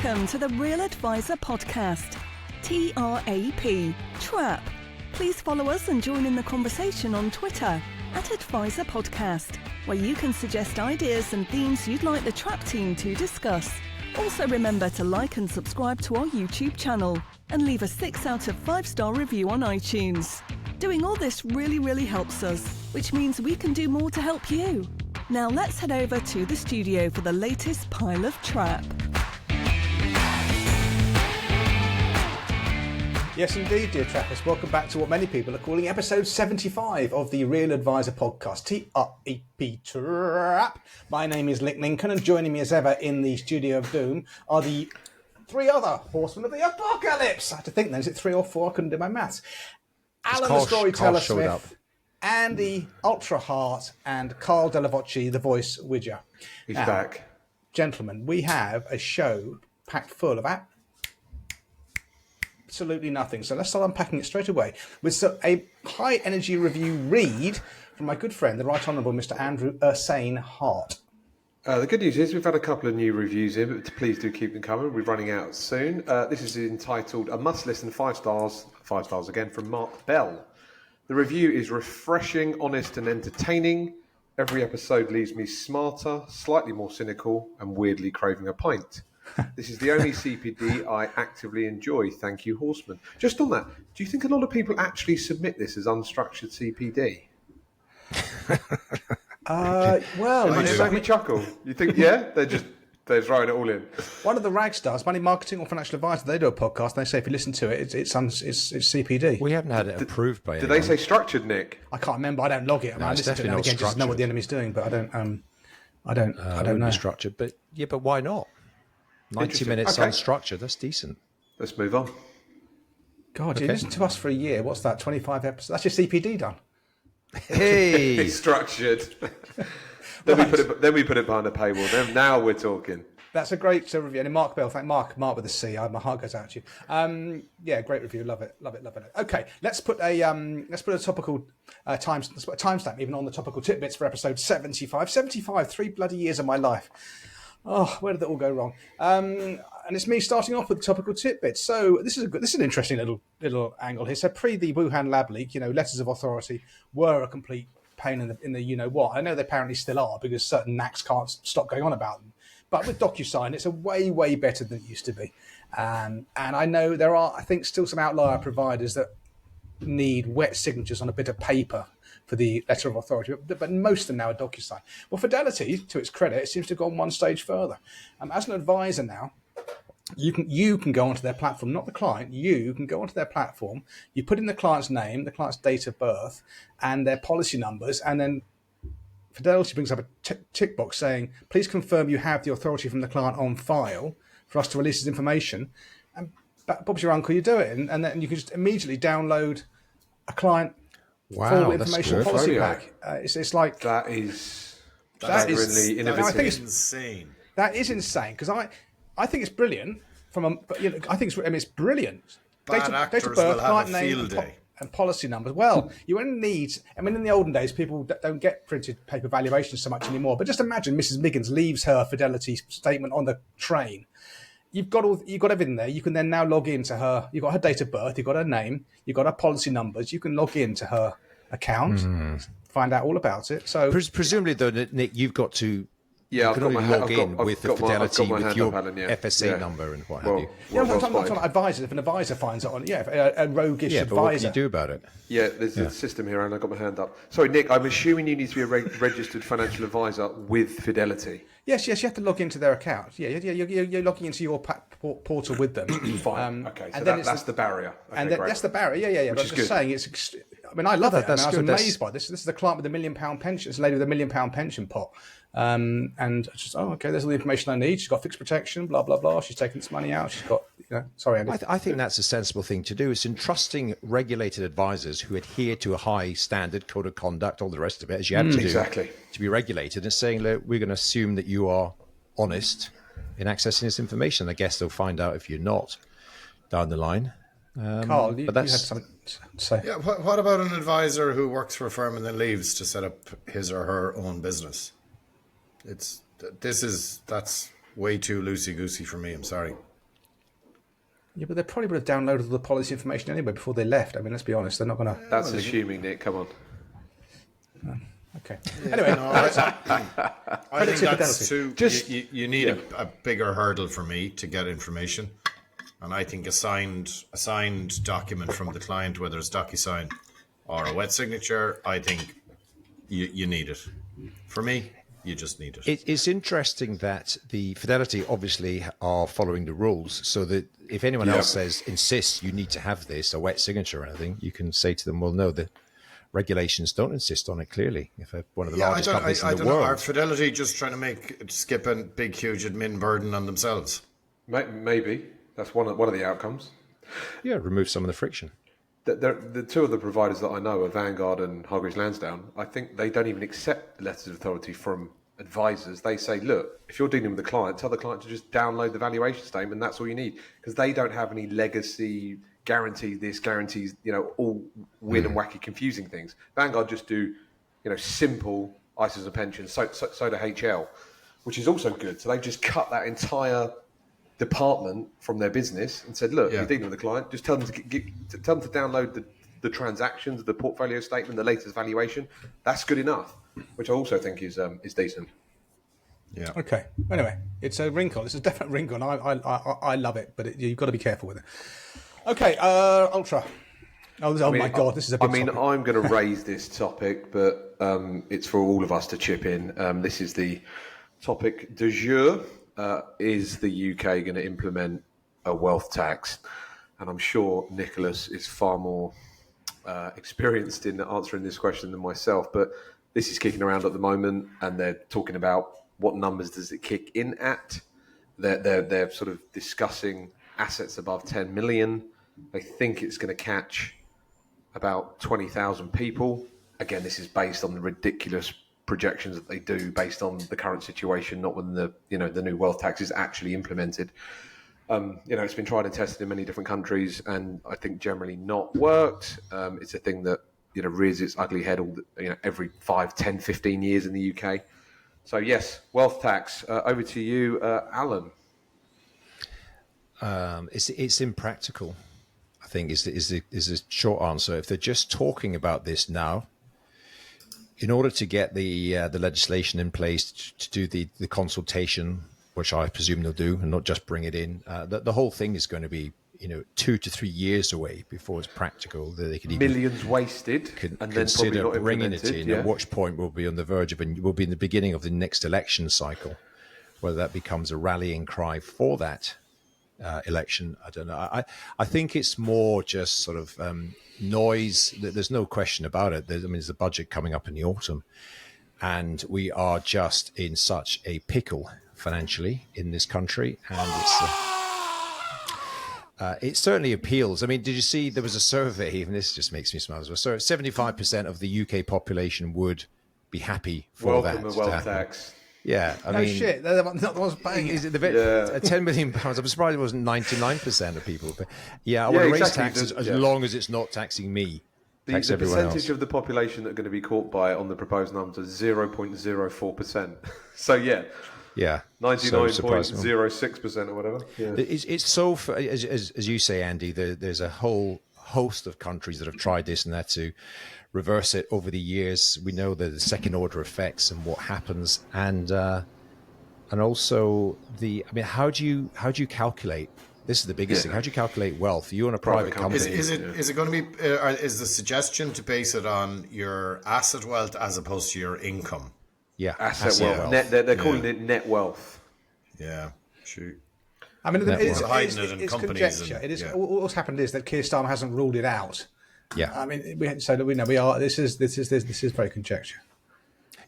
Welcome to the Real Advisor Podcast. TRAP. Trap. Please follow us and join in the conversation on Twitter @Advisor Podcast, where you can suggest ideas and themes you'd like the Trap team to discuss. Also remember to like and subscribe to our YouTube channel and leave a 6 out of 5-star review on iTunes. Doing all this really helps us, which means we can do more to help you. Now let's head over to the studio for the latest pile of trap. Yes, indeed, dear trappers. Welcome back to what many people are calling episode 75 of the Real Advisor Podcast, TRAP, Trap. My name is Lick Lincoln, and joining me as ever in the studio of doom are the 3 other horsemen of the apocalypse. I had to think then, is it 3 or 4? I couldn't do my maths. Alan the Storyteller Smith, Andy Ultra Heart, and Carl Delavocci, the voice Widger. He's back. Gentlemen, we have a show packed full of absolutely nothing. So let's start unpacking it straight away with a high energy review read from my good friend, the Right Honourable Mr. Andrew Ursane Hart. The good news is we've had a couple of new reviews in, but please do keep them coming. We're running out soon. This is entitled A Must Listen, 5 stars again, from Mark Bell. The review is refreshing, honest and entertaining. Every episode leaves me smarter, slightly more cynical and weirdly craving a pint. This is the only CPD I actively enjoy. Thank you, Horseman. Just on that, do you think a lot of people actually submit this as unstructured CPD? Well, it just made me chuckle. You think, yeah? They're throwing it all in. One of the rag stars, Money Marketing or Financial Advisor, they do a podcast and they say if you listen to it, it's CPD. We haven't had it approved by anyone. Did they say structured, Nick? I can't remember. I don't log it. I listen to it again just to know what the enemy's doing, but I don't know. Be structured, but why not? 90 minutes unstructured. That's decent. Let's move on. God, you listen to us for a year. What's that? 25 episodes. That's your CPD done. Hey, it's structured. Then we put it behind a paywall. Then now we're talking. That's a great review. And Mark Bell, thank Mark with a C. My heart goes out to you. Yeah, great review. Love it. Okay, let's put a topical timestamp even on the topical tidbits for episode 75. 75, 3 bloody years of my life. Oh, where did that all go wrong? And it's me starting off with topical tidbits. So this is an interesting little angle here. So pre the Wuhan lab leak, letters of authority were a complete pain in the you know what. I know they apparently still are because certain NACs can't stop going on about them. But with DocuSign, it's a way better than it used to be. And I know there are, I think, still some outlier providers that need wet signatures on a bit of paper for the letter of authority, but most of them now are DocuSign. Well, Fidelity, to its credit, it seems to have gone one stage further. As an advisor now, you can go onto their platform, not the client. You can go onto their platform. You put in the client's name, the client's date of birth, and their policy numbers, and then Fidelity brings up a tick box saying, "Please confirm you have the authority from the client on file for us to release this information." And Bob's your uncle. You do it, and then you can just immediately download a client. Full information policy pack. It's like that is really innovative. I think it's insane. That is insane because I think it's brilliant. I think it's brilliant. Bad actors will have client a name, field day. and policy numbers. Well, you only need. I mean, in the olden days, people don't get printed paper valuations so much anymore. But just imagine Mrs. Miggins leaves her Fidelity statement on the train. You've got everything there. You can then now log into her. You've got her date of birth. You've got her name. You've got her policy numbers. You can log into her account, find out all about it. So presumably, though, Nick, you've got to. Yeah, you can only log in with the Fidelity with your FSA number and what have you. I'm talking advisors. If an advisor finds it on, a roguish advisor. But what can you do about it? Yeah, there's a system here, and I've got my hand up. Sorry, Nick, I'm assuming you need to be a registered financial advisor with Fidelity. Yes, you have to log into their account. Yeah, you're logging into your portal with them. Fine. Okay, so that's the barrier. Okay, that's the barrier. Yeah. Which but is I'm just saying, I mean, I love it. I was amazed by this. This is a client with £1 million pension. It's a lady with £1 million pension pot. And just, okay, there's all the information I need. She's got fixed protection, blah, blah, blah. She's taking this money out. She's got, sorry, Andy. I think that's a sensible thing to do. It's entrusting regulated advisors who adhere to a high standard code of conduct, all the rest of it, as you have to do to be regulated, and saying, look, we're going to assume that you are honest in accessing this information. I guess they'll find out if you're not down the line. Carl, you had something to say. Yeah, what about an advisor who works for a firm and then leaves to set up his or her own business? That's way too loosey-goosey for me. I'm sorry. Yeah, but they probably would have downloaded all the policy information anyway before they left. I mean, let's be honest, they're not going to. That's assuming, Nick. Come on. Okay. Anyway, I think that's too. You need a bigger hurdle for me to get information, and I think a signed document from the client, whether it's DocuSign or a wet signature, I think you need it. For me, you just need it. It's interesting that the Fidelity obviously are following the rules, so that if anyone else insists you need to have this, a wet signature or anything, you can say to them, well, no, the regulations don't insist on it clearly. If one of the largest companies in the world. Are Fidelity just trying to skip a big, huge admin burden on themselves? Maybe. That's one of the outcomes. Yeah, remove some of the friction. The two of the providers that I know are Vanguard and Hargreaves Lansdown. I think they don't even accept letters of authority from advisors. They say, look, if you're dealing with the client, tell the client to just download the valuation statement. That's all you need, because they don't have any legacy guarantee this, guarantees, all weird and wacky confusing things. Vanguard just do, simple ISAs and pensions, so do HL, which is also good. So they've just cut that entire department from their business and said, look, you're dealing with the client, just tell them to download the transactions, the portfolio statement, the latest valuation. That's good enough, which I also think is decent. Yeah. Okay. Anyway, it's a wrinkle. It's a definite wrinkle, and I love it, but you've got to be careful with it. Okay, Ultra. My God, this is a big topic. I'm going to raise this topic, but it's for all of us to chip in. This is the topic du jour. Is the UK going to implement a wealth tax? And I'm sure Nicholas is far more experienced in answering this question than myself, but this is kicking around at the moment, and they're talking about what numbers does it kick in at. They're sort of discussing assets above 10 million. They think it's going to catch about 20,000 people. Again, this is based on the ridiculous projections that they do based on the current situation, not when the new wealth tax is actually implemented. It's been tried and tested in many different countries, and I think generally not worked. It's a thing that rears its ugly head every 5, 10, 15 years in the UK. So yes, wealth tax. Over to you, Alan. It's impractical, I think, is the short answer. If they're just talking about this now, in order to get the legislation in place to do the consultation, which I presume they'll do, and not just bring it in, the whole thing is going to be 2 to 3 years away before it's practical that they could even millions wasted and consider then bringing it in. At which point we'll be on the verge of, and we'll be in the beginning of the next election cycle. Whether that becomes a rallying cry for that election, I don't know. I think it's more just sort of noise. There's no question about it. There's a budget coming up in the autumn, and we are just in such a pickle financially in this country, and it certainly appeals. I mean, did you see there was a survey, and this just makes me smile as well. So 75% of the UK population would be happy for that to wealth tax. Yeah, I no mean, shit, they're not the ones paying it. £10 million. I'm surprised it wasn't 99% of people. But yeah, I want to raise taxes as long as it's not taxing me. The percentage of the population that are going to be caught by it on the proposed numbers is 0.04%. So yeah, 99.06% or whatever. Yeah. It's so, as you say, Andy. There's a whole host of countries that have tried this and had to reverse it over the years. We know the second order effects and what happens, and also how do you calculate? This is the biggest thing. How do you calculate wealth? You own a private company. Is it going to be? Is the suggestion to base it on your asset wealth as opposed to your income? Yeah, asset wealth. They're calling it net wealth. Yeah, shoot. I mean, it's conjecture. It is. What's happened is that Keir Starmer hasn't ruled it out. Yeah, I mean, we know we are. This is very conjecture.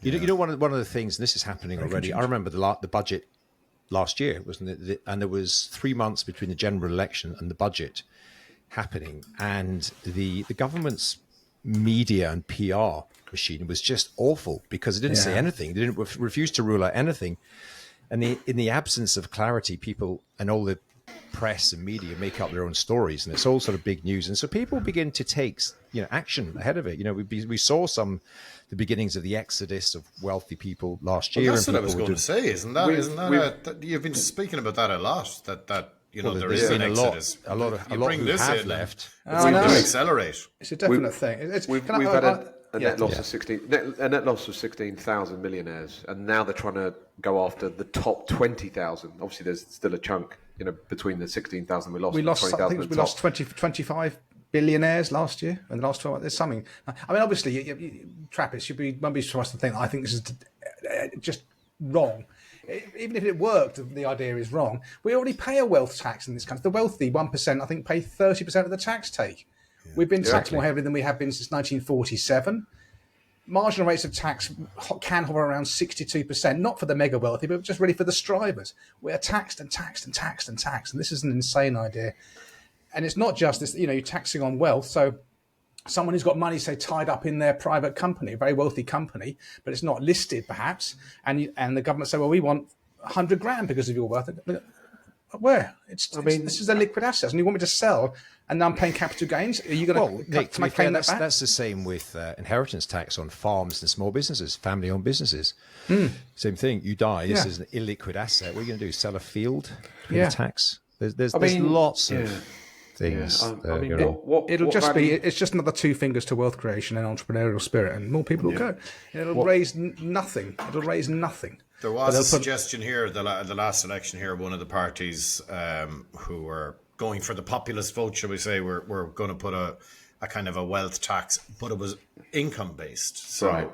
You know, one of the things, and this is happening already. I remember the budget last year, wasn't it? And there was 3 months between the general election and the budget happening, and the government's media and PR machine was just awful because it didn't say anything. They didn't refuse to rule out anything, and in the absence of clarity, people and all the press and media make up their own stories, and it's all sort of big news, and so people begin to take action ahead of it. We saw the beginnings of the exodus of wealthy people last year. Well, that's what I was going to say. Isn't that you've been speaking about that a lot? That there is an exodus. A lot who have left. It's going to accelerate. It's a definite thing. We've had a net loss of 16,000 millionaires, and now they're trying to go after the top 20,000. Obviously, there's still a chunk, between the 16,000 we lost. We lost. 20,000 I think we lost 25 billionaires last year in the last 12 months. There's something. I mean, obviously, Trappist, won't be surprised to think that I think this is just wrong. Even if it worked, the idea is wrong. We already pay a wealth tax in this country. The wealthy 1%, I think, pay 30% of the tax take. Yeah, we've been taxed more heavily than we have been since 1947. Marginal rates of tax can hover around 62%, not for the mega wealthy, but just really for the strivers. We are taxed and taxed and taxed and taxed, and this is an insane idea. And it's not just this, you're taxing on wealth. So someone who's got money, say, tied up in their private company, a very wealthy company, but it's not listed perhaps, and the government say, well, we want 100 grand because of your wealth. Where? This is a liquid asset, and you want me to sell, and now I'm paying capital gains? Are you going to claim that back? That's the same with inheritance tax on farms and small businesses, family-owned businesses. Same thing. You die. This is an illiquid asset. What are you going to do? Sell a field? Pay tax? There's lots of things. It's just another two fingers to wealth creation and entrepreneurial spirit, and more people will go. It'll raise nothing. There was a suggestion here, the last election here, one of the parties who were going for the populist vote, shall we say, we're going to put a kind of a wealth tax, but it was income based. So, right.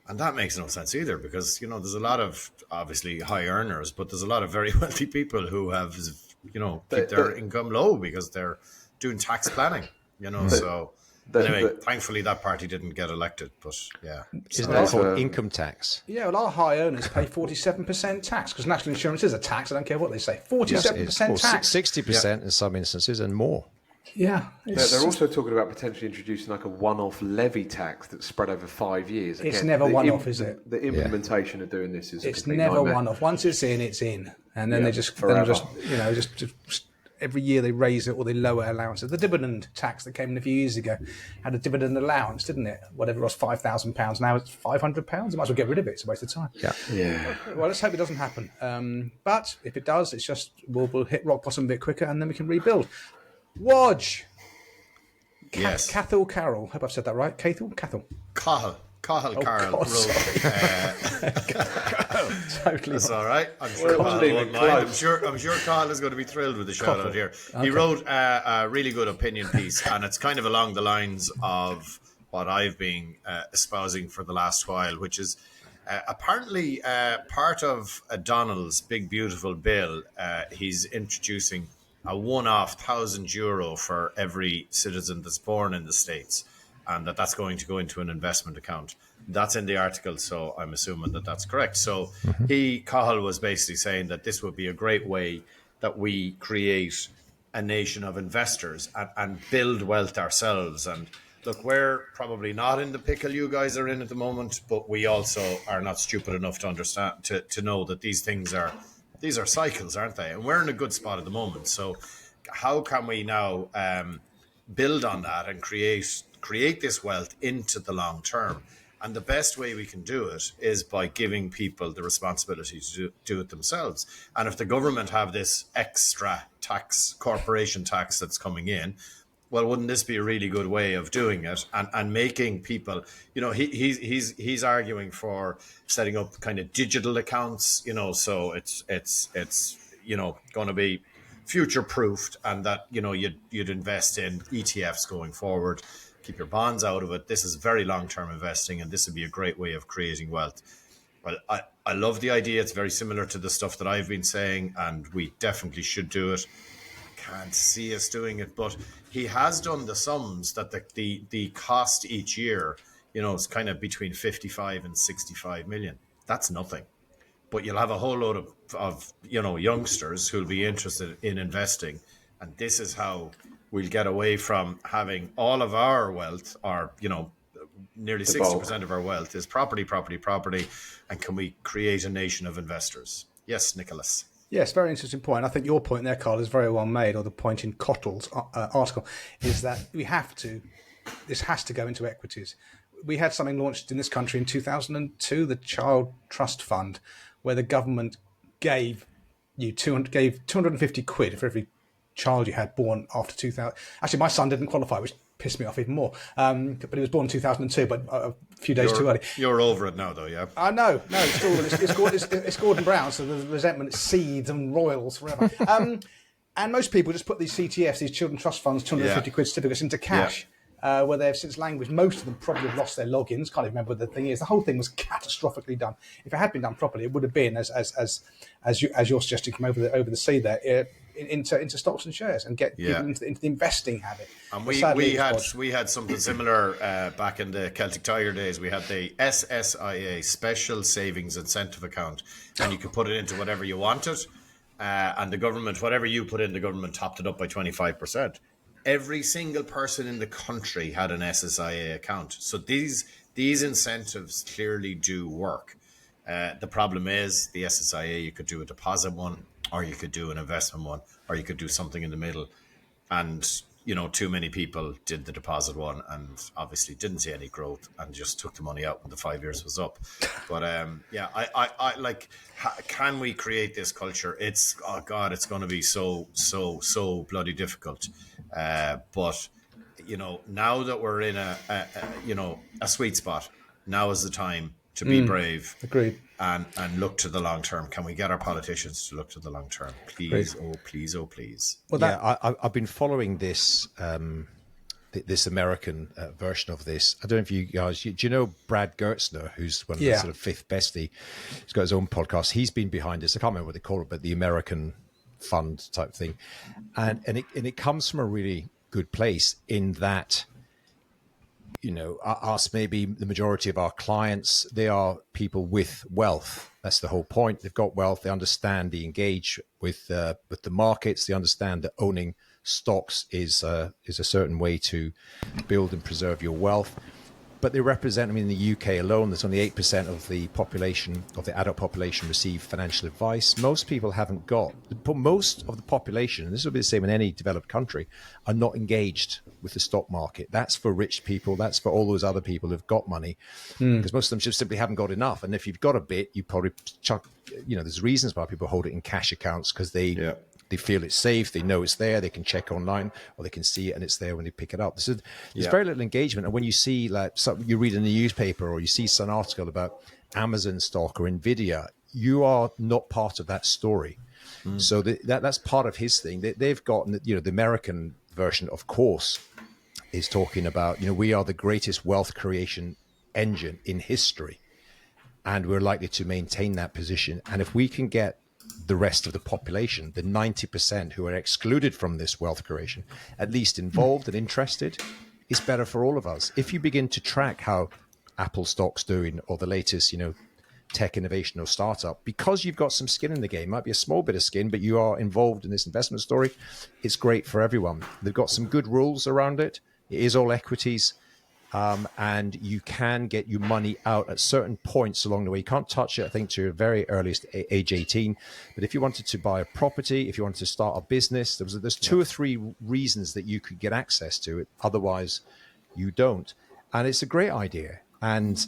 And that makes no sense either, because there's a lot of obviously high earners, but there's a lot of very wealthy people who have keep their income low because they're doing tax planning. Anyway, thankfully that party didn't get elected, but yeah. Isn't that called income tax? Yeah, well, our high earners pay 47% tax because national insurance is a tax. I don't care what they say. 47% tax. 60% in some instances and more. Yeah. They're also talking about potentially introducing like a one-off levy tax that's spread over 5 years. Again, it's never one-off, is it? The implementation of doing this is it's never nightmare. One-off. Once it's in, it's in. And then just every year they raise it or they lower allowances. The dividend tax that came in a few years ago had a dividend allowance, didn't it? Whatever it was, £5,000. Now it's £500. You might as well get rid of it. It's a waste of time. Yeah. Well, let's hope it doesn't happen. But if it does, it's just we'll hit rock bottom a bit quicker and then we can rebuild. Wodge. Yes. Cathal Carroll. Hope I've said that right. Cathal? Cathal Carroll wrote. Totally. That's all right. I'm sure Cathal won't mind. I'm sure Cathal is going to be thrilled with the shout out here. Okay. He wrote a really good opinion piece, and it's kind of along the lines of what I've been espousing for the last while, which is apparently part of Donald's big beautiful bill. He's introducing a one-off €1,000 for every citizen that's born in the States, and that's going to go into an investment account. That's in the article, so I'm assuming that that's correct. So Cathal was basically saying that this would be a great way that we create a nation of investors and build wealth ourselves. And look, we're probably not in the pickle you guys are in at the moment, but we also are not stupid enough to understand, to know that these are cycles, aren't they? And we're in a good spot at the moment. So how can we now build on that and create this wealth into the long term? And the best way we can do it is by giving people the responsibility to do it themselves. And if the government have this extra tax, corporation tax that's coming in, well, wouldn't this be a really good way of doing it and making people, he's arguing for setting up kind of digital accounts, so it's going to be future proofed, and that, you'd invest in ETFs going forward, keep your bonds out of it. This is very long-term investing, and this would be a great way of creating wealth. Well, I love the idea. It's very similar to the stuff that I've been saying, and we definitely should do it. Can't see us doing it, but he has done the sums that the cost each year, is kind of between 55 and 65 million. That's nothing. But you'll have a whole load of youngsters who'll be interested in investing. And this is how we'll get away from having all of our wealth, or, nearly 60% of our wealth is property. And can we create a nation of investors? Yes, Nicholas. Yes, very interesting point. I think your point there, Carl, is very well made, or the point in Cottl's article, is that this has to go into equities. We had something launched in this country in 2002, the Child Trust Fund, where the government gave you gave 250 quid for every child you had born after 2000. Actually, my son didn't qualify, which pissed me off even more. But he was born in 2002, but a few days too early. You're over it now, though, yeah? No, it's Gordon Brown, so the resentment seeds and royals forever. And most people just put these CTFs, these children trust funds, 250 quid certificates into cash. Where they have since languished. Most of them probably have lost their logins. Can't even remember what the thing is. The whole thing was catastrophically done. If it had been done properly, it would have been as you're suggesting from over the sea there into stocks and shares and get people into the investing habit. And we had something similar back in the Celtic Tiger days. We had the SSIA, Special Savings Incentive Account, and you could put it into whatever you wanted, and the government, whatever you put in, the government topped it up by 25%. Every single person in the country had an SSIA account. So these incentives clearly do work. The problem is the SSIA, you could do a deposit one, or you could do an investment one, or you could do something in the middle. And, too many people did the deposit one and obviously didn't see any growth and just took the money out when the 5 years was up. But I like, can we create this culture? It's going to be so bloody difficult. But now that we're in a sweet spot, now is the time to be brave. Agreed. And look to the long term. Can we get our politicians to look to the long term, please? Great. Oh please, oh please. Well, I've been following this this American version of this. I don't know if you guys, do you know Brad Gertzner, who's one of the sort of fifth bestie? He's got his own podcast. He's been behind this. I can't remember what they call it, but the American fund type thing, and it comes from a really good place in that, us, maybe the majority of our clients, they are people with wealth. That's the whole point. They've got wealth. They understand, they engage with the markets. They understand that owning stocks is a certain way to build and preserve your wealth. But they represent, in the UK alone, there's only 8% of the population, of the adult population, receive financial advice. Most people haven't got, most of the population, and this will be the same in any developed country, are not engaged with the stock market. That's for rich people. That's for all those other people who've got money, because most of them just simply haven't got enough. And if you've got a bit, you probably chuck, there's reasons why people hold it in cash accounts, because they feel it's safe, they know it's there, they can check online, or they can see it and it's there when they pick it up. So there's very little engagement. And when you see, like, something you read in the newspaper, or you see some article about Amazon stock or Nvidia, you are not part of that story. So that's part of his thing. They've got, the American version, of course, is talking about, we are the greatest wealth creation engine in history, and we're likely to maintain that position. And if we can get the rest of the population, the 90% who are excluded from this wealth creation, at least involved and interested, it's better for all of us. If you begin to track how Apple stock's doing, or the latest, tech innovation or startup, because you've got some skin in the game, might be a small bit of skin, but you are involved in this investment story, it's great for everyone. They've got some good rules around it. It is all equities. And you can get your money out at certain points along the way. You can't touch it, I think, to your very earliest age 18. But if you wanted to buy a property, if you wanted to start a business, there's 2 or 3 reasons that you could get access to it. Otherwise, you don't. And it's a great idea. And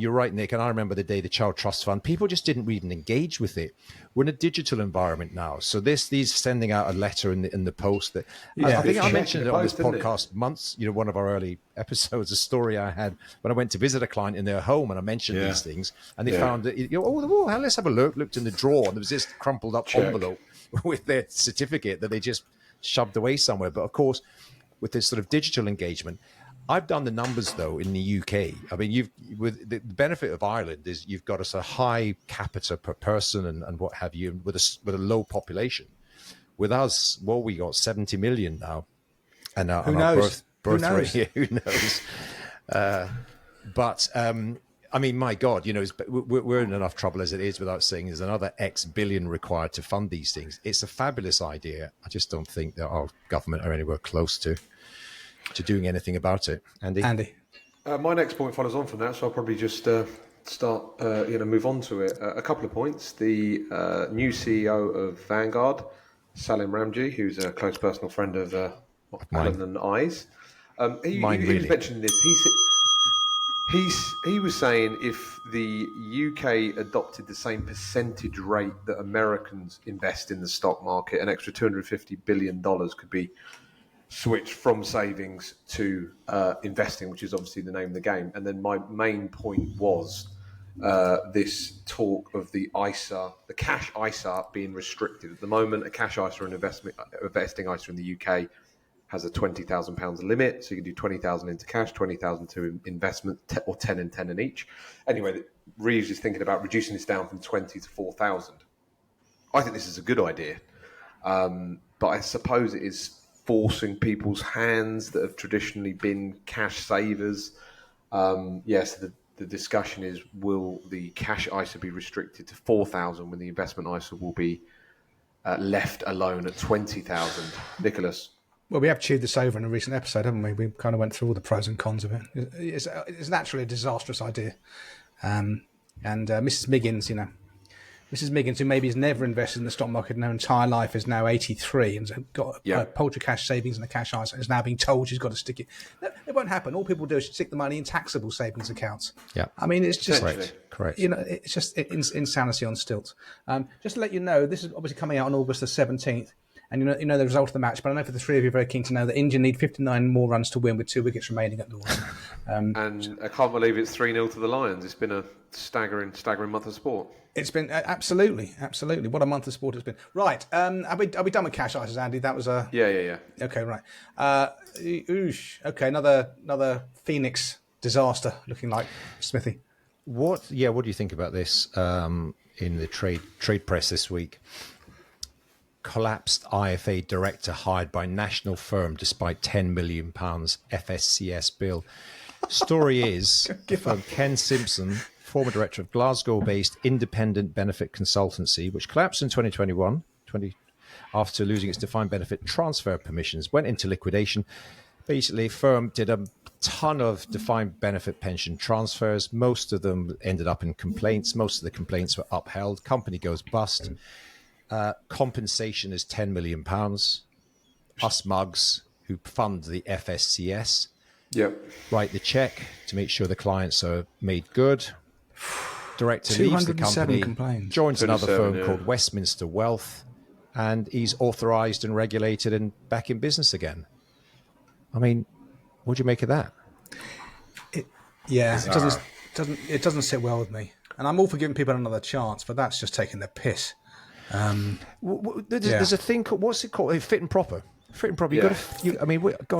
you're right, Nick. And I remember the day the Child Trust Fund, people just didn't even engage with it. We're in a digital environment now. So these sending out a letter in the post that I think I mentioned it on this podcast months, one of our early episodes, a story I had when I went to visit a client in their home, and I mentioned these things, and they found that, let's have a look, looked in the drawer, and there was this crumpled up envelope with their certificate that they just shoved away somewhere. But of course, with this sort of digital engagement, I've done the numbers, though, in the UK. With the benefit of Ireland is you've got a sort of high capita per person and what have you, with a low population. With us, we got 70 million now, and our birth rate here, who knows? But my God, we're in enough trouble as it is without saying there's another X billion required to fund these things. It's a fabulous idea. I just don't think that our government are anywhere close to doing anything about it. Andy? My next point follows on from that, so I'll probably just move on to it. A couple of points. The new CEO of Vanguard, Salim Ramji, who's a close personal friend of Alan and I's. He was mentioning this. He was saying if the UK adopted the same percentage rate that Americans invest in the stock market, an extra $250 billion could be switched from savings to investing, which is obviously the name of the game. And then my main point was this talk of the ISA, the cash ISA being restricted. At the moment, a cash ISA, an investing ISA in the UK, has a £20,000 limit, so you can do 20,000 into cash, 20,000 to investment, or 10 and 10 in each. Anyway, Reeves is thinking about reducing this down from 20 to 4,000. I think this is a good idea, but I suppose it is forcing people's hands that have traditionally been cash savers. Yes, the discussion is: will the cash ISA be restricted to 4,000 when the investment ISA will be left alone at 20,000? Nicholas. Well, we have chewed this over in a recent episode, haven't we? We kind of went through all the pros and cons of it. It's naturally a disastrous idea. And Mrs. Miggins, Mrs. Miggins, who maybe has never invested in the stock market in her entire life, is now 83 and has got a paltry cash savings and a cash ISA, is now being told she's got to stick it. It won't happen. All people do is stick the money in taxable savings accounts. Yeah. I mean, it's just correct. It's just insanity on stilts. Just to let you know, this is obviously coming out on August the 17th. And you know the result of the match, but I know for the three of you are very keen to know that India need 59 more runs to win with 2 wickets remaining at Lord's. And I can't believe it's 3-0 to the Lions. It's been a staggering month of sport. It's been absolutely. What a month of sport it's been. Right, are we done with cash ISAs, Andy? That was a yeah. Okay, right. Okay, another Phoenix disaster looking like, Smithy. What do you think about this in the trade press this week? Collapsed IFA director hired by national firm despite £10 million FSCS bill. Story is from Ken Simpson, former director of Glasgow-based independent benefit consultancy, which collapsed in 2021 after losing its defined benefit transfer permissions, went into liquidation. Basically, firm did a ton of defined benefit pension transfers. Most of them ended up in complaints. Most of the complaints were upheld. Company goes bust. Compensation is £10 million. Us mugs who fund the FSCS write the check to make sure the clients are made good. Director leaves the company, joins another firm called Westminster Wealth, and he's authorised and regulated and back in business again. I mean, what do you make of that? It doesn't sit well with me, and I'm all for giving people another chance, but that's just taking the piss. There's a thing called, what's it called? Fit and proper. Fit and proper.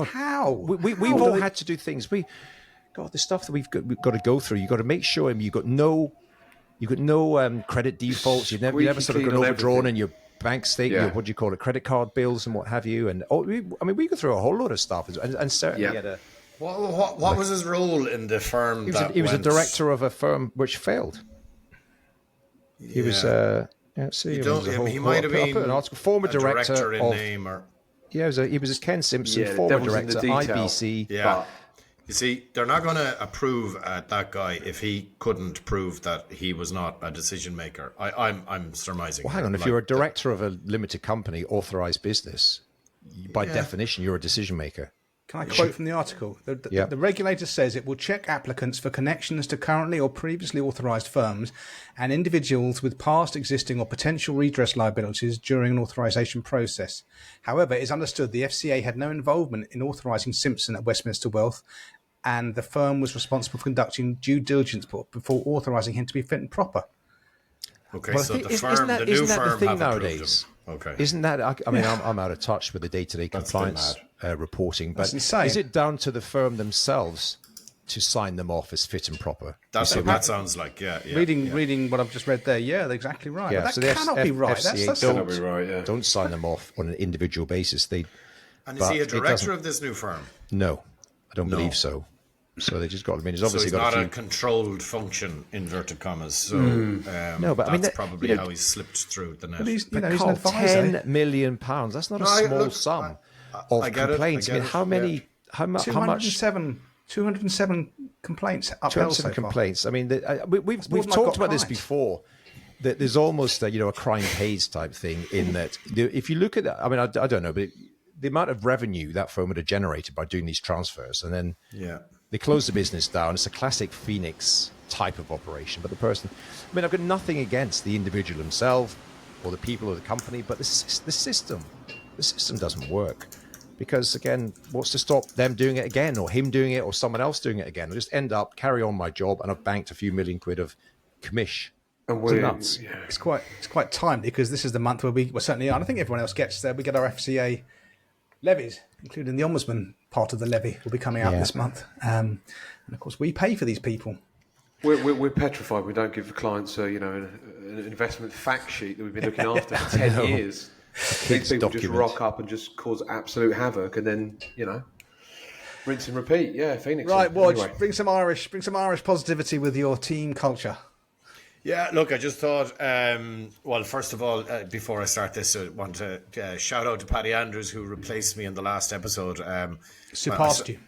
How? We've all had to do things. The stuff that we've got to go through. You've got to make sure you've got no credit defaults. You've never sort of got overdrawn in your bank statement. Your, what do you call it? Credit card bills and what have you. And we go through a whole lot of stuff. And certainly had a. What was his role in the firm? He was a director of a firm which failed. He was. He might have been an article, former director in of, name, or he was Ken Simpson, former director, IBC. Yeah, you see, they're not going to approve that guy if he couldn't prove that he was not a decision maker. I'm surmising. Well, hang on. If you're a director of a limited company, authorized business, by definition, you're a decision maker. Can I quote from the article? The regulator says it will check applicants for connections to currently or previously authorised firms and individuals with past, existing or potential redress liabilities during an authorisation process. However, it is understood the FCA had no involvement in authorising Simpson at Westminster Wealth, and the firm was responsible for conducting due diligence before authorising him to be fit and proper. Okay, well, so the new firm have nowadays. Okay, isn't that? I mean, I'm out of touch with the day-to-day compliance reporting, but is it down to the firm themselves to sign them off as fit and proper? That sounds like reading what I've just read there. Yeah, they're exactly right. Yeah, so that cannot be right. That cannot be right. Yeah, don't sign them off on an individual basis. And is he a director of this new firm? No, I don't believe so. So they just got. I mean, it's obviously so got not a controlled function, inverted commas. So no, but that's probably how he's slipped through the net. But he's an advisor. £10 million. That's not a small sum of complaints. I mean, how many? How much? 207 complaints. 207 complaints. I mean, we've talked about this before. That there's almost a crime pays type thing in that. If you look at that, I mean, I don't know, but the amount of revenue that firm would have generated by doing these transfers, and then they close the business down. It's a classic Phoenix type of operation. But the person, I mean, I've got nothing against the individual himself or the people or the company, but the system doesn't work. Because again, what's to stop them doing it again, or him doing it, or someone else doing it again? I'll just end up, carry on my job, and I've banked a few million quid of commish. And we're nuts. Yeah. It's quite timely because this is the month where we certainly are. And I think everyone else gets there. We get our FCA levies, including the ombudsman part of the levy will be coming out this month. And of course, we pay for these people. We're petrified. We don't give the clients, an investment fact sheet that we've been looking after for 10 years. These people just rock up and just cause absolute havoc, and then rinse and repeat. Yeah, Phoenix. Right, well, anyway. bring some Irish positivity with your team culture. Yeah, look, I just thought, well, first of all, before I start this, I want to shout out to Paddy Andrews, who replaced me in the last episode. Surpassed you.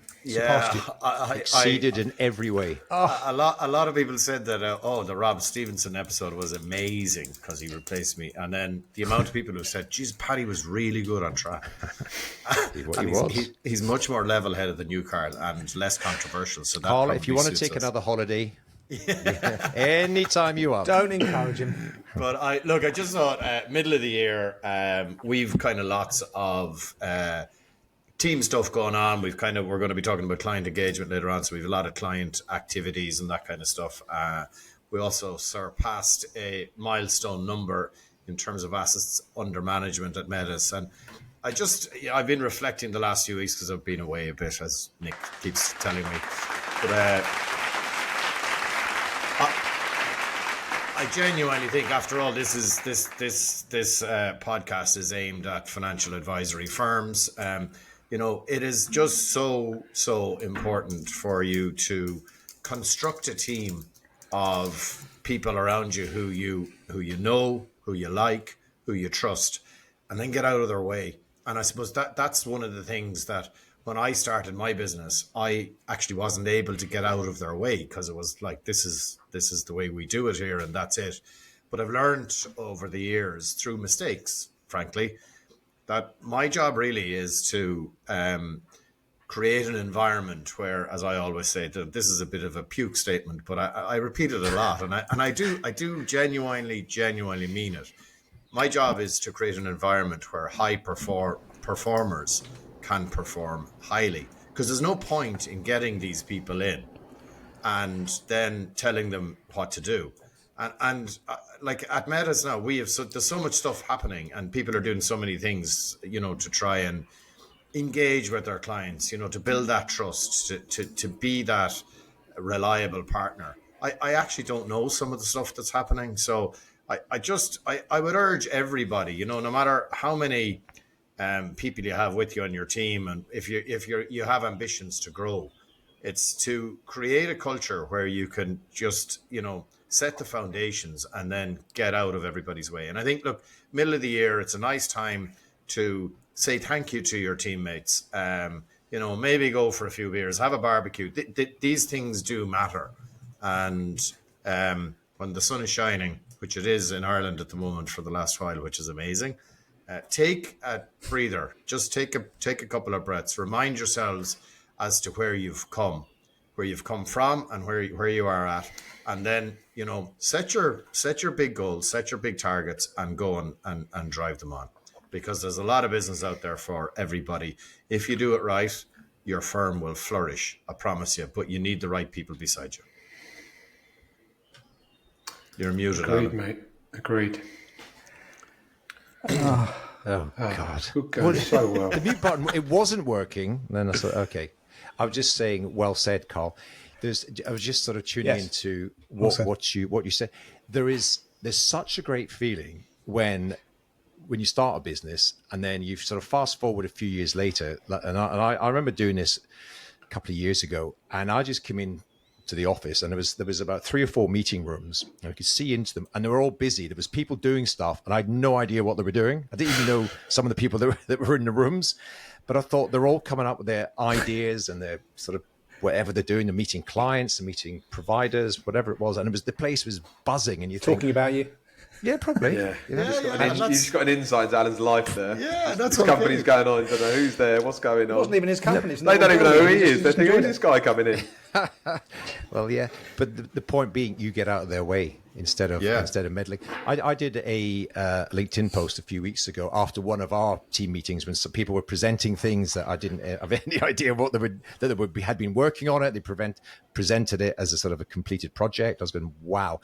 Exceeded in every way. A lot of people said that, the Rob Stevenson episode was amazing because he replaced me. And then the amount of people who said, geez, Paddy was really good on track. He's much more level-headed than you, Carl, and less controversial. So that Carl, if you want to take another holiday... anytime you are. Don't encourage him. But I just thought middle of the year, we've kind of lots of team stuff going on. We're going to be talking about client engagement later on, so we have a lot of client activities and that kind of stuff. We also surpassed a milestone number in terms of assets under management at Metis, and I've been reflecting the last few weeks because I've been away a bit, as Nick keeps telling me, but I genuinely think, after all, this podcast is aimed at financial advisory firms. It is just so important for you to construct a team of people around you who you know, who you like, who you trust, and then get out of their way. And I suppose that's one of the things that, when I started my business, I actually wasn't able to get out of their way, because it was like, this is the way we do it here, and that's it. But I've learned over the years, through mistakes, frankly, that my job really is to create an environment where, as I always say, that this is a bit of a puke statement, but I repeat it a lot, and I do genuinely mean it. My job is to create an environment where high performers can perform highly, because there's no point in getting these people in and then telling them what to do. And like at Metis now, there's so much stuff happening, and people are doing so many things, to try and engage with their clients, to build that trust, to be that reliable partner. I actually don't know some of the stuff that's happening, so I would urge everybody, no matter how many people you have with you on your team, and if you have ambitions to grow, it's to create a culture where you can just set the foundations and then get out of everybody's way. And I think, look, middle of the year, it's a nice time to say thank you to your teammates. Maybe go for a few beers, have a barbecue. These things do matter. And when the sun is shining, which it is in Ireland at the moment for the last while, which is amazing, take a breather. Just take a couple of breaths. Remind yourselves as to where you've come from, and where you are at, and then set your big goals, set your big targets, and go and drive them on, because there's a lot of business out there for everybody. If you do it right, your firm will flourish, I promise you, but you need the right people beside you. You're muted. Agreed, Alan. mate. Agreed. Oh God! So well. The mute button, it wasn't working. And then I thought, okay. I was just saying, well said, Carl. I was just sort of tuning into what you said. There's such a great feeling when you start a business, and then you sort of fast forward a few years later. And I remember doing this a couple of years ago, and I just came in to the office, and there was about 3 or 4 meeting rooms, and I could see into them, and they were all busy. There was people doing stuff, and I had no idea what they were doing. I didn't even know some of the people that were in the rooms, but I thought they're all coming up with their ideas and their sort of whatever they're doing. They're meeting clients, they're meeting providers, whatever it was, and the place was buzzing. And you talking about you. Yeah, probably. Yeah, Yeah, you just got an insight into Alan's life there. Yeah, that's this company's going on. Don't know who's there, what's going on. It wasn't even his company. They don't even know who he is. They think, who's this guy coming in? Well, yeah, but the point being, you get out of their way instead of meddling. I did a LinkedIn post a few weeks ago after one of our team meetings when some people were presenting things that I didn't have any idea what had been working on it. They presented it as a sort of a completed project. I was going, wow.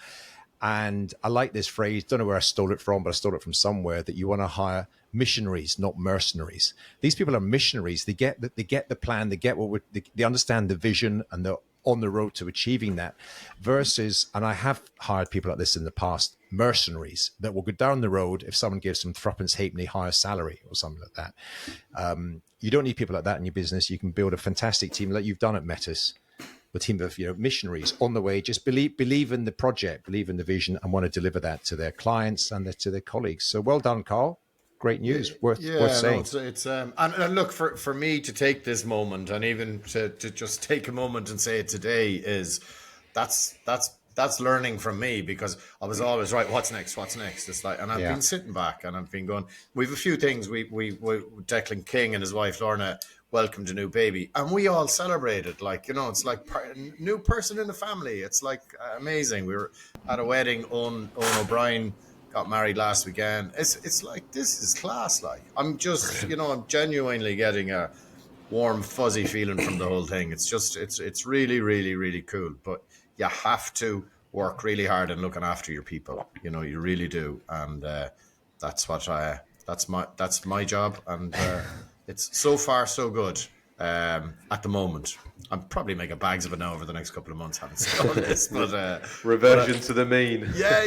And I like this phrase, don't know where I stole it from, but I stole it from somewhere, that you want to hire missionaries, not mercenaries. These people are missionaries. They get the plan, they understand the vision, and they're on the road to achieving that. Versus, and I have hired people like this in the past, mercenaries that will go down the road if someone gives them threepence halfpenny higher salary or something like that. You don't need people like that in your business. You can build a fantastic team like you've done at Metis. A team of missionaries on the way, just believe in the project, believe in the vision, and want to deliver that to their clients and to their colleagues. So well done, Carl. Great news. Worth saying. No, it's and look, for me to take this moment, and even to just take a moment and say it today, is that's learning from me, because I was always right. What's next? It's like, and I've been sitting back and I've been going. We've a few things. We Declan King and his wife Lorna welcomed a new baby, and we all celebrated. Like, it's like new person in the family. It's like amazing. We were at a wedding. Owen O'Brien got married last weekend. It's like, this is class. Like, I'm just I'm genuinely getting a warm fuzzy feeling from the whole thing. It's just it's really, really, really cool. But you have to work really hard and looking after your people. You really do, and that's my job, and it's so far so good at the moment. I'm probably making bags of it now over the next couple of months, having said all this, but reversion to the mean. Yeah,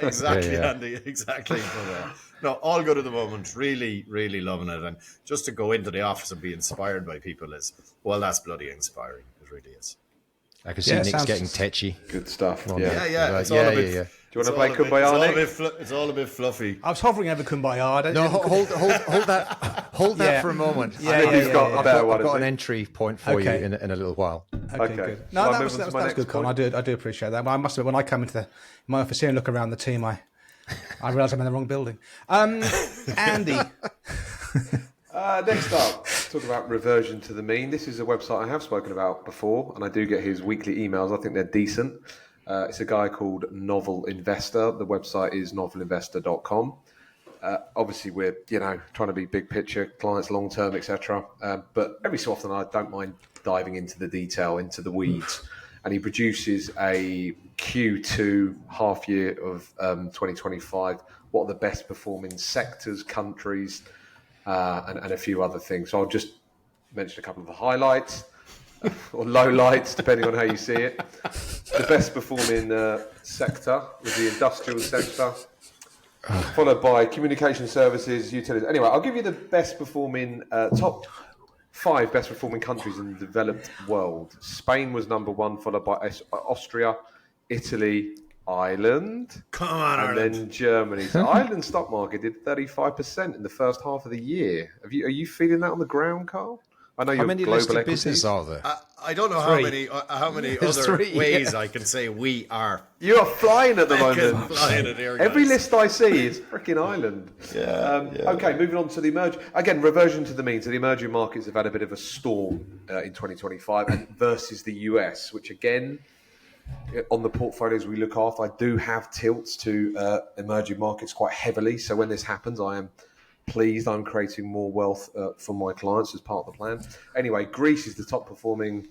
exactly, Andy, exactly. But no, all good at the moment. Really, really loving it, and just to go into the office and be inspired by people that's bloody inspiring. It really is. I can see Nick's getting tetchy. Good stuff. Yeah. It's all a bit. Do you want to play Kumbaya, Nick? It's all a bit fluffy. I was hovering over Kumbaya. Hold that for a moment. I've got an entry point for you in a little while. Okay, good. No, that was good, Colin. I do appreciate that. I must admit, when I come into my office here and look around the team, I realise I'm in the wrong building. Andy. Next up, talk about reversion to the mean. This is a website I have spoken about before, and I do get his weekly emails. I think they're decent. It's a guy called Novel Investor. The website is novelinvestor.com. Obviously, we're trying to be big picture, clients long term, etc. But every so often, I don't mind diving into the detail, into the weeds. And he produces a Q2 half year of 2025. What are the best performing sectors, countries, and a few other things. So I'll just mention a couple of the highlights or lowlights, depending on how you see it. The best performing sector was the industrial sector, followed by communication services, utilities. Anyway, I'll give you the best performing top 5 best performing countries in the developed world. Spain was number 1, followed by Austria, Italy, Ireland, come on, and Ireland. Then Germany. So Ireland's stock market did 35% in the first half of the year. Are you feeling that on the ground, Carl? I know how many global listed equities. businesses are there? I don't know how many other ways I can say we are. You are flying at the moment. Flying at here, Every guys. list I see is freaking Ireland. Okay, moving on to the reversion to the mean. So the emerging markets have had a bit of a storm in 2025 versus the US, which again, on the portfolios we look after, I do have tilts to emerging markets quite heavily. So when this happens, I am pleased. I'm creating more wealth for my clients as part of the plan. Anyway, Greece is the top performing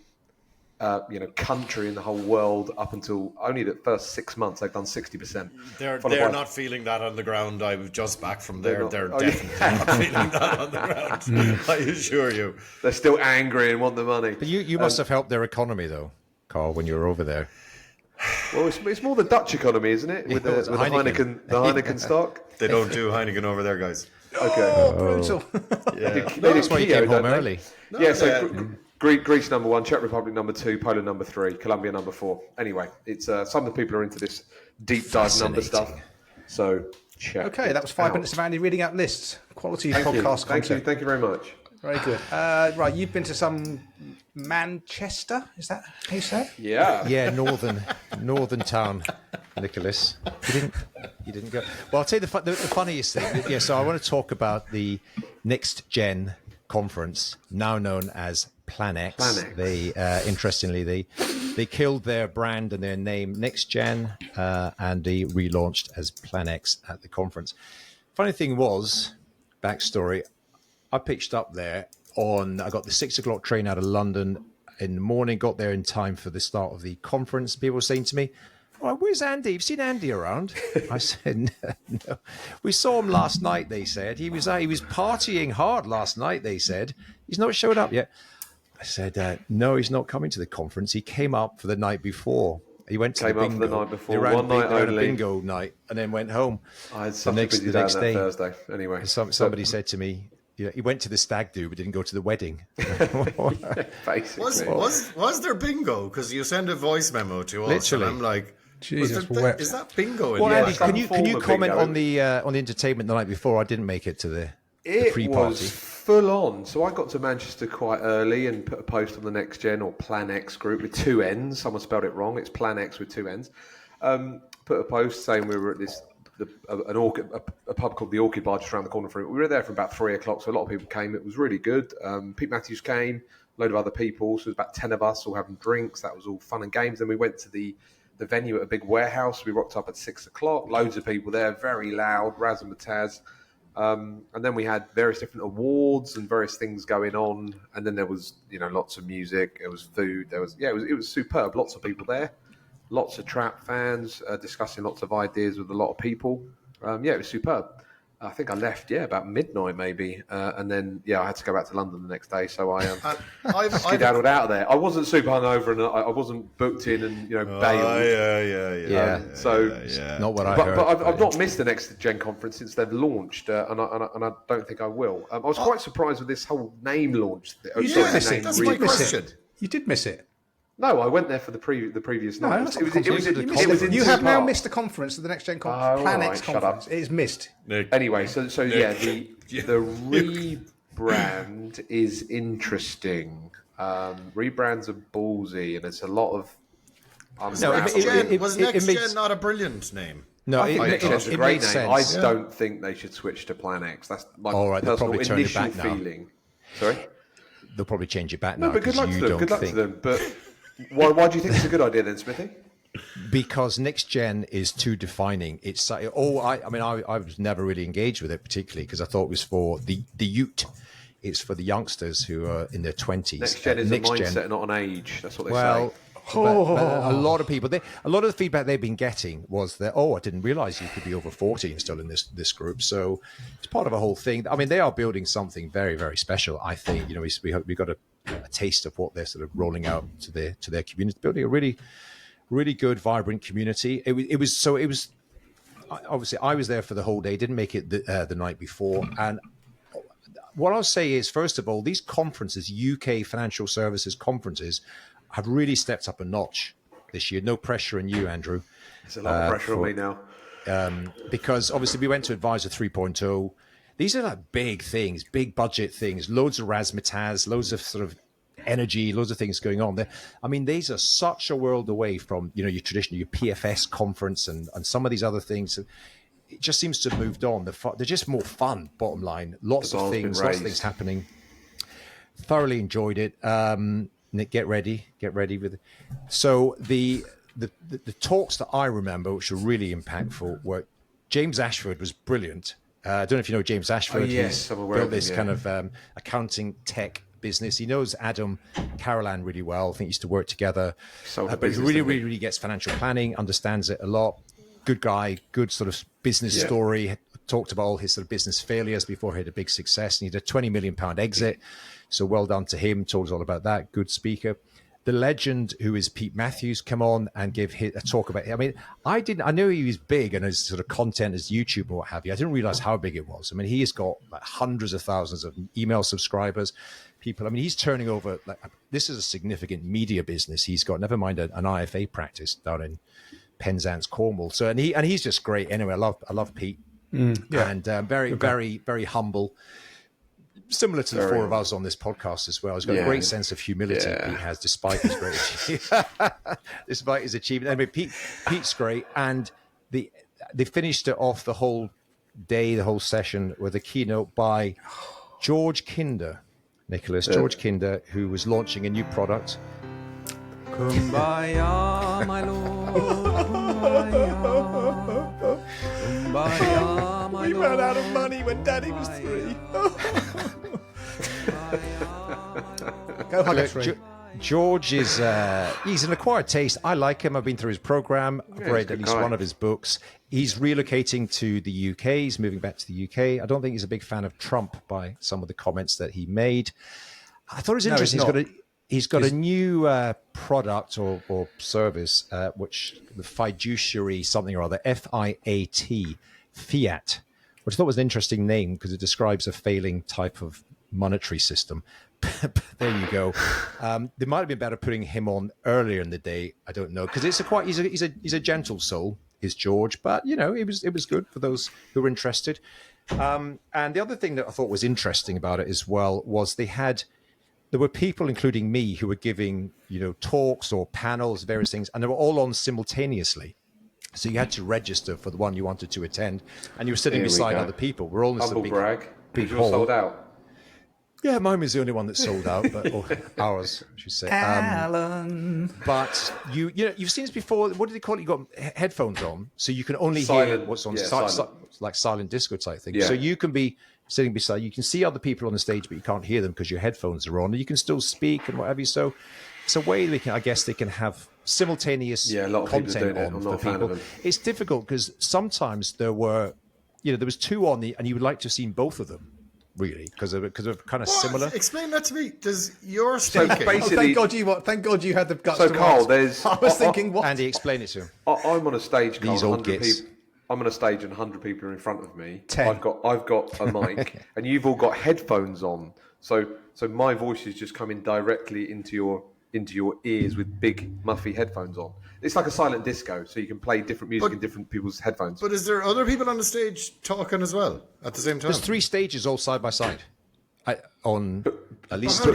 country in the whole world up until only the first 6 months. They've done 60%. They're not feeling that on the ground. I was just back from there. They're definitely not feeling that on the ground. I assure you. They're still angry and want the money. But you must have helped their economy, though, Carl, when you were over there. Well, it's more the Dutch economy, isn't it? With the Heineken stock. They don't do Heineken over there, guys. Okay. Brutal. That's why you came home early. Greece number 1, Czech Republic number 2, Poland number 3, Colombia number 4. Anyway, it's some of the people are into this deep dive number stuff. So check. Okay, that was 5 minutes of Andy reading out lists. Quality podcast content. Thank you very much. Very good. Right, you've been to some Manchester. Is that how you say it? Yeah. Yeah, northern town. Nicholas. You didn't go. Well, I'll tell you the funniest thing. Yeah, so I want to talk about the Next Gen conference, now known as PlanX. They interestingly they killed their brand and their name Next Gen, and they relaunched as PlanX at the conference. Funny thing was, backstory, I pitched up there I got the 6 o'clock train out of London in the morning, got there in time for the start of the conference. People were saying to me, "Oh, where's Andy? You've seen Andy around?" I said, "No. We saw him last night," they said. He was partying hard last night, they said. He's not showed up yet. I said, "No, he's not coming to the conference. He came up for the night before. He went to the bingo. Up the night before, one night only. A bingo night, and then went home." I had such a busy day that Thursday. Anyway, somebody said to me, he went to the stag do but didn't go to the wedding. Basically, was there bingo? Because you send a voice memo to us, literally. and I'm like, Jesus, is that bingo? Well, Andy, can you comment on the entertainment the night before? I didn't make it to the pre-party. It was full on. So I got to Manchester quite early and put a post on the Next Gen or PlanX group with 2 N's. Someone spelled it wrong. It's PlanX with 2 N's. Put a post saying we were at a pub called the Orchid Bar just around the corner from it. We were there for about 3 o'clock, so a lot of people came. It was really good. Pete Matthews came, a load of other people. So it was about 10 of us all having drinks. That was all fun and games. Then we went to the venue at a big warehouse. We rocked up at 6 o'clock. Loads of people there, very loud, Raz and Mataz. And then we had various different awards and various things going on. And then there was, lots of music. There was food. It was superb. Lots of people there. Lots of trap fans discussing lots of ideas with a lot of people. It was superb. I think I left, about midnight maybe. And then, I had to go back to London the next day. So I skedaddled out of there. I wasn't super hungover and I wasn't booked in and, bailed. Not what I heard. But I've not missed the Next Gen conference since they've launched. And I don't think I will. I was quite surprised with this whole name launch. You did miss it. That's my question. You did miss it. No, I went there for the previous night. You have now missed the conference, the Next Gen conference, PlanX conference. It is missed. Anyway, the rebrand is interesting. Rebrands are ballsy, and it's a lot of. Was Next Gen not a brilliant name? No, Next Gen's a great name. I don't think they should switch to PlanX. That's my personal initial feeling. Sorry, they'll probably change it back now. No, but good luck to them. Good luck to them. But why do you think it's a good idea then, Smithy? Because Next Gen is too defining. It's I was never really engaged with it particularly because I thought it was for the youth. It's for the youngsters who are in their 20s. Next Gen is a mindset, not an age. That's what they say. But a lot of people, a lot of the feedback they've been getting was that, I didn't realize you could be over 40 and still in this group. So it's part of a whole thing. I mean, they are building something very, very special. I think, we got a taste of what they're sort of rolling out to their community, building a really, really good, vibrant community. It was obviously I was there for the whole day, didn't make it the night before. And what I'll say is, first of all, these conferences, UK financial services conferences, have really stepped up a notch this year. No pressure on you, Andrew. There's a lot of pressure on me now. Because obviously we went to Advisor 3.0. These are like big things, big budget things, loads of razzmatazz, loads of sort of energy, loads of things going on there. I mean, these are such a world away from, your traditional, your PFS conference and some of these other things. It just seems to have moved on. They're just more fun, bottom line. Lots of things happening. Thoroughly enjoyed it. Nick, get ready with it. So the talks that I remember, which were really impactful, were James Ashford was brilliant. I don't know if you know James Ashford. Oh, yes, I'm aware built of this him, kind of accounting tech business. He knows Adam Carolan really well. I think he used to work together. But he really gets financial planning, understands it a lot. Good guy, good sort of business story. Talked about all his sort of business failures before he had a big success. And he had a £20 million exit. So well done to him. Told us all about that. Good speaker. The legend who is Pete Matthews come on and give a talk about it. I mean, I knew he was big and his sort of content as YouTube and what have you. I didn't realize how big it was. I mean, he has got like hundreds of thousands of email subscribers, people. I mean, he's turning over, this is a significant media business. He's got, never mind an IFA practice down in Penzance, Cornwall. So, and he's just great. Anyway, I love Pete. And very, very, very humble. similar to the four of us on this podcast as well. He's got a great sense of humility. Pete has, despite his great despite his achievement. Anyway, Pete's great, and they finished it off the whole day, the whole session, with a keynote by George Kinder, George Kinder, who was launching a new product. Kumbaya, my lord. Kumbaya. Kumbaya, my He lord. ran out of money when Daddy was 3. Go hug a tree. George is he's an acquired taste. I like him. I've been through his program. I've read at least one of his books. He's relocating to the UK. He's moving back to the UK. I don't think he's a big fan of Trump by some of the comments that he made. I thought it was interesting. He's got a new product or service, which the fiduciary something or other, FIAT, Fiat, which I thought was an interesting name because it describes a failing type of monetary system. There you go. They might have been better putting him on earlier in the day. I don't know, because he's a gentle soul, is George. But it was good for those who were interested. And the other thing that I thought was interesting about it as well was there were people, including me, who were giving talks or panels, various things, and they were all on simultaneously. So you had to register for the one you wanted to attend, and you were sitting beside other people. We're all in this big hall. Sold out. Yeah, mine was the only one that sold out, or ours, I should say. Alan. But you've seen this before. What do they call it? You got headphones on, so you can only hear what's on. Like silent disco type thing. Yeah. So you can be sitting beside. You can see other people on the stage, but you can't hear them because your headphones are on. And you can still speak and whatever. So it's a way they can have simultaneous content on for people. It's difficult because sometimes there was 2 on and you would like to have seen both of them. Really, because of kind of similar. Explain that to me. Does your speaking? Thank God you had the guts. So to Carl, I was thinking, what? Andy, explain it to him. I'm on a stage. Carl, These old gits. I'm on a stage and 100 people are in front of me. 10. I've got a mic, and you've all got headphones on. So my voice is just coming directly into your ears with big muffy headphones on. It's like a silent disco, so you can play different music in different people's headphones. But is there other people on the stage talking as well at the same time? There's 3 stages all side by side. On at least. How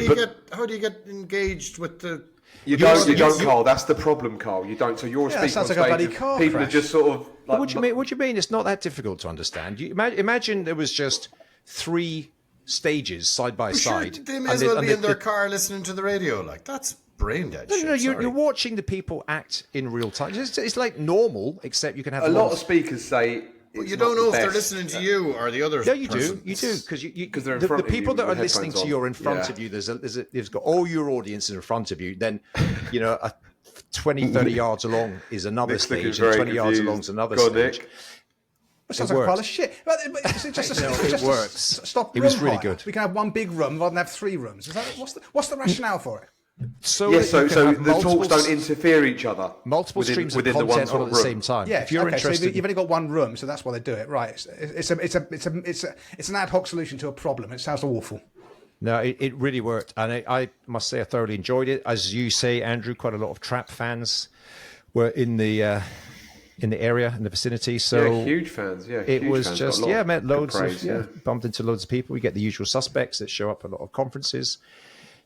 do you get engaged with the? You don't, Carl. That's the problem, Carl. You don't. So you're speaking on stage. People are just sort of. Like, what do you mean? It's not that difficult to understand. You imagine there was just 3 stages side by side. Sure, they may as well be in their car listening to the radio. Like that's brain dead. No, you're watching the people act in real time. It's like normal, except you can have a lot of speakers say. Well, you don't know if they're listening to you or the others. Yeah, you do, because they're in front the people of you that are listening to you are in front of you. There's got all your audience in front of you. Then, 20, 30 yards along is another stage, and 20 yards along is another stage. It sounds like a pile of shit. But it works. Stop. It was really good. We can have one big room rather than have 3 rooms. What's the rationale for it? So the talks don't interfere each other. Multiple streams of content on at the same time. Yeah, if you're interested, so you've only got one room, so that's why they do it. Right? It's an ad hoc solution to a problem. It sounds awful. No, it really worked, and I must say I thoroughly enjoyed it. As you say, Andrew, quite a lot of trap fans were in the area, in the vicinity. So huge fans. Yeah, it was just met loads of bumped into loads of people. We get the usual suspects that show up at a lot of conferences.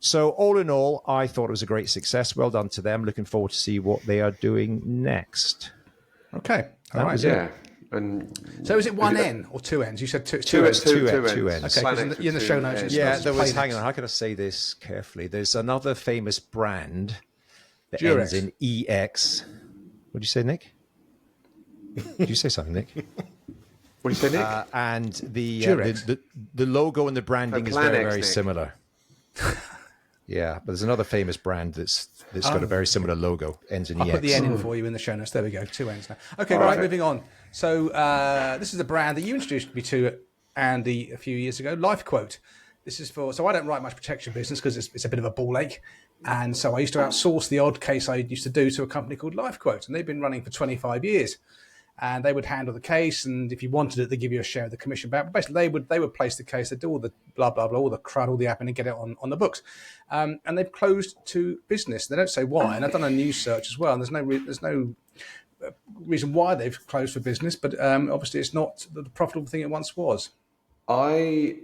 So all in all, I thought it was a great success. Well done to them. Looking forward to see what they are doing next. Okay, all right. And so is it 1 N or 2 N's? You said two ends. Two ends. Okay, because in the show notes. There was. Hang on, how can I say this carefully? There's another famous brand that ends in EX. What did you say, Nick? Did you say something, Nick? What did you say, Nick? And the logo and the branding is very, very similar. Yeah, but there's another famous brand that's got a very similar logo. Ends in EX. I'll put the N in for you in the show notes. There we go. 2 N's now. Okay, right. Moving on. So this is a brand that you introduced me to, Andy, a few years ago. LifeQuote. This is so I don't write much protection business because it's a bit of a ball ache. And so I used to outsource the odd case I used to do to a company called LifeQuote. And they've been running for 25 years. And they would handle the case, and if you wanted it, they give you a share of the commission back. But basically, they would place the case, they do all the blah blah blah, all the crud, all the admin, and get it on the books. And they've closed to business. They don't say why. And I've done a news search as well, and there's no reason why they've closed for business. But obviously, it's not the profitable thing it once was.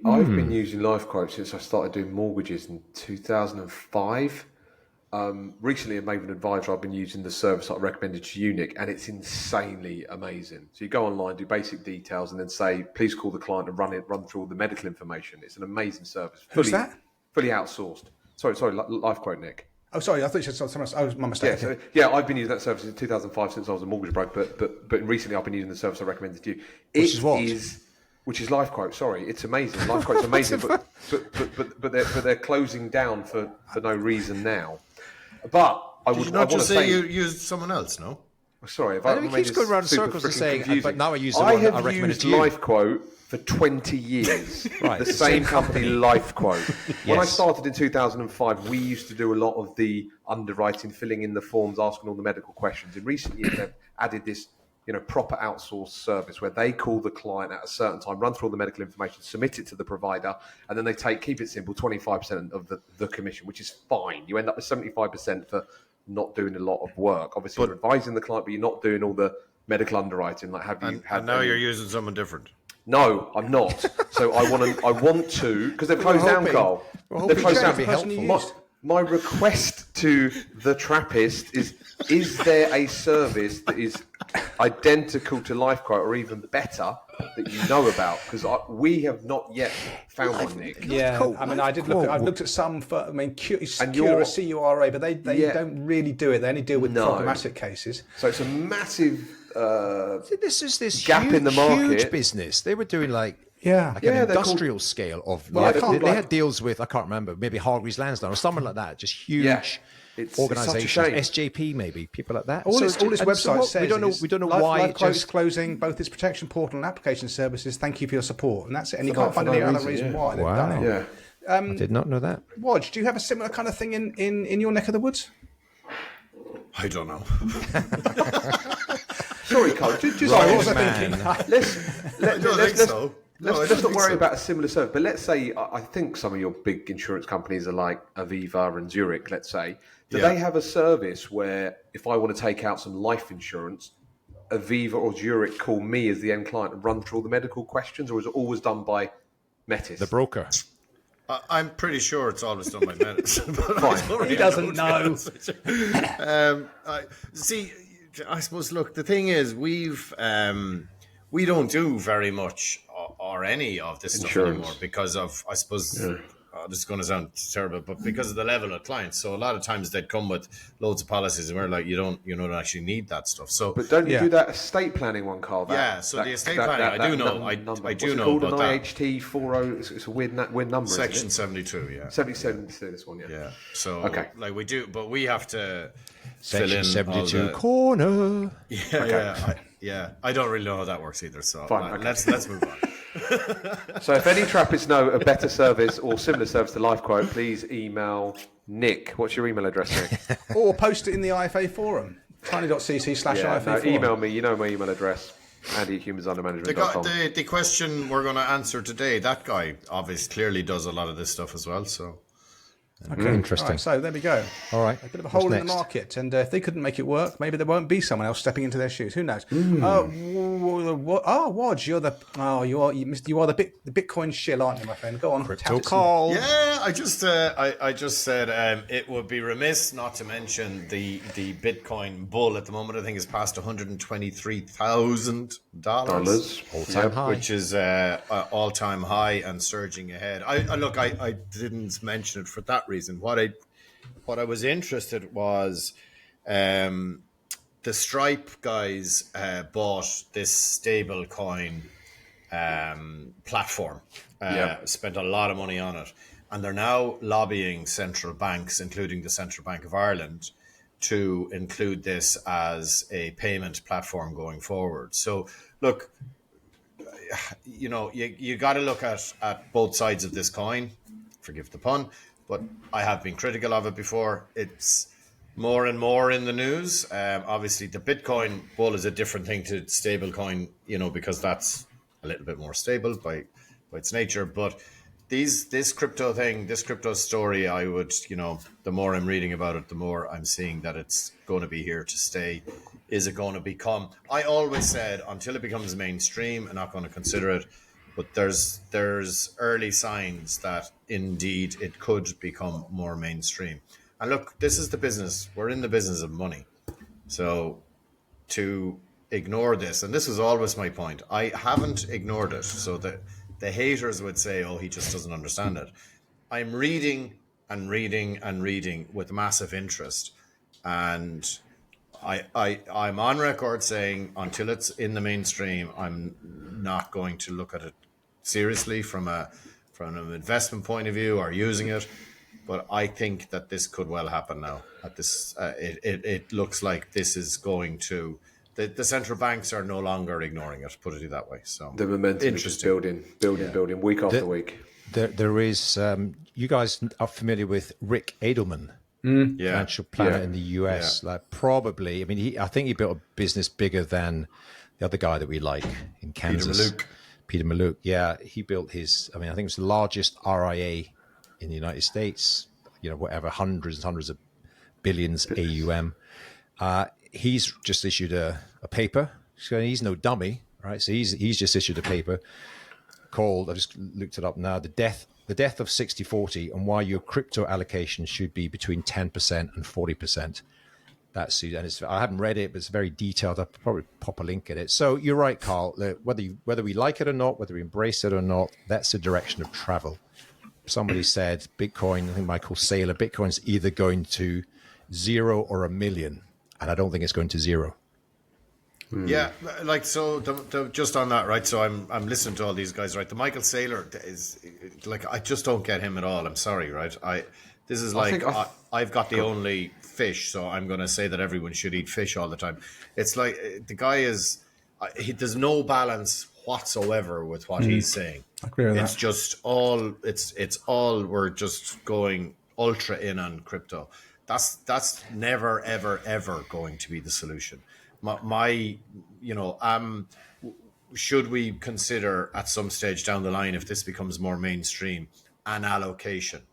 I've been using LifeQuote since I started doing mortgages in 2005. Recently, at Maven Advisor, I've been using the service that I recommended to you, Nick, and it's insanely amazing. So you go online, do basic details, and then say, please call the client and run through all the medical information. It's an amazing service. Who's that? Fully outsourced. Sorry, LifeQuote, Nick. Oh, sorry, I thought you said someone else. Oh, my mistake. I've been using that service in 2005 since I was a mortgage broker, but recently I've been using the service I recommended to you. Which is LifeQuote. Sorry, it's amazing. LifeQuote's amazing, but they're closing down for no reason now. But I would not just say you used someone else, no? Sorry, he keeps going around in circles and saying, but now I use the one I recommended to you. LifeQuote for 20 years. Right. The same company, LifeQuote. When I started in 2005, we used to do a lot of the underwriting, filling in the forms, asking all the medical questions. In recent years, they've added this proper outsourced service where they call the client at a certain time, run through all the medical information, submit it to the provider, and then they keep it simple, 25% of the commission, which is fine. You end up with 75% for not doing a lot of work. Obviously, you're advising the client, but you're not doing all the medical underwriting. And now you're using someone different. No, I'm not. So I want to, because they've closed down, Carl. They've closed down. My request to the Trappist is there a service that is identical to LifeQuote or even better that you know about? Because we have not yet found one, Nick. Yeah, cool. I mean, I did look. I've looked at some. Cura, C-U-R-A, but they don't really do it. They only deal with problematic cases. So it's a massive. This is this gap in the market. Huge business. They were doing an industrial scale of. They had deals with, I can't remember, maybe Hargreaves Lansdowne or someone like that. Just huge organisations, SJP maybe, people like that. All this website says we don't know why LifeQuote is closing both its protection portal and application services. Thank you for your support, and that's it. And you can't find any other reason why they've done it. Yeah. I did not know that. Wodge, do you have a similar kind of thing in your neck of the woods? I don't know. Sorry, Carl. What was I thinking? Let's not worry about a similar service. But let's say, I think some of your big insurance companies are like Aviva and Zurich, let's say. Do they have a service where if I want to take out some life insurance, Aviva or Zurich call me as the end client and run through all the medical questions, or is it always done by Metis? The broker. I'm pretty sure it's always done by Metis. Fine. He doesn't know. I suppose, look, the thing is, we don't do very much or any of this stuff anymore because of, I suppose, this is going to sound terrible, but because of the level of clients. So a lot of times they'd come with loads of policies and we're like, you don't actually need that stuff. So, but don't you do that estate planning one, Carl? The estate planning, I do know. I do know about that. IHT 40, it's a weird number. Section 72, yeah. 72, this one, yeah. Yeah. So, we do, but we have to Section 72 corner. Yeah. I don't really know how that works either. So let's move on. So if any Trappists know a better service or similar service to LifeQuote, please email Nick. What's your email address, Nick? Or post it in the IFA forum. tiny.cc/IFA forum. Email me. You know my email address. Andy@humansundermanagement.com. The question we're going to answer today, that guy obviously clearly does a lot of this stuff as well. So. Okay, interesting. Right, so there we go. All right, a bit of a hole in the market, and if they couldn't make it work, maybe there won't be someone else stepping into their shoes. Who knows? Wodge, you are the Bitcoin shill, aren't you, my friend? Go on, crypto call. Yeah, I just said it would be remiss not to mention the Bitcoin bull at the moment. I think it's past $123,000 all-time high, which is all-time high and surging ahead. I didn't mention it for that reason. What I was interested was the Stripe guys bought this stable coin platform, spent a lot of money on it, and they're now lobbying central banks, including the Central Bank of Ireland, to include this as a payment platform going forward. So look, you got to look at both sides of this coin, forgive the pun, but I have been critical of it before. It's more and more in the news. Obviously, the Bitcoin bull is a different thing to stablecoin, because that's a little bit more stable by its nature. But this crypto story, I would, the more I'm reading about it, the more I'm seeing that it's going to be here to stay. Is it going to become? I always said until it becomes mainstream, I'm not going to consider it. but there's early signs that indeed it could become more mainstream. And look, this is the business. We're in the business of money. So to ignore this, and this was always my point, I haven't ignored it. So that the haters would say, oh, he just doesn't understand it. I'm reading and reading and reading with massive interest. And I'm on record saying until it's in the mainstream, I'm not going to look at it seriously from an investment point of view or using it. But I think that this could well happen now. At this, it looks like this is going to. The central banks are no longer ignoring it. Put it that way. So the momentum is just building week after week. There is. You guys are familiar with Rick Edelman, financial planner in the US. Yeah. Like probably, I mean, I think he built a business bigger than the other guy that we like in Kansas, Peter Mallouk. Yeah, he built his. I mean, I think it was the largest RIA in the United States. Whatever, hundreds and hundreds of billions AUM. He's just issued a paper. So he's no dummy, right? So he's just issued a paper called, I just looked it up now, the death of 60-40 and why your crypto allocation should be between 10% and 40%. I haven't read it, but it's very detailed. I'll probably pop a link at it. So you're right, Carl. Whether we like it or not, whether we embrace it or not, that's the direction of travel. Somebody said Bitcoin, I think Michael Saylor, Bitcoin's either going to 0 or 1 million. And I don't think it's going to 0. Yeah, like so. Just on that, right? So I'm listening to all these guys, right? The Michael Saylor is like, I just don't get him at all. I'm sorry, right? I've got the only fish, so I'm going to say that everyone should eat fish all the time. It's like the guy is. There's no balance whatsoever with what he's saying. I agree with it's that. Just all. It's all. We're just going ultra in on crypto. That's never ever ever going to be the solution. Should we consider at some stage down the line, if this becomes more mainstream, an allocation?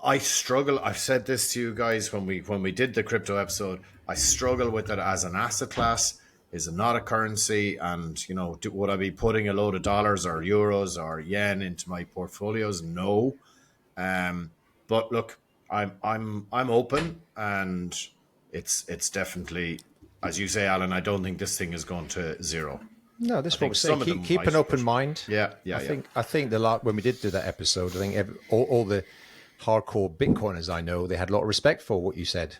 I struggle. I've said this to you guys when we did the crypto episode. I struggle with it as an asset class. Is it not a currency? And would I be putting a load of dollars or euros or yen into my portfolios? No. But look, I'm open, and it's definitely, as you say, Alan. I don't think this thing is going to 0. No, this is what we say. Keep an open mind. Yeah. I think when we did that episode, I think all the hardcore Bitcoiners I know, they had a lot of respect for what you said,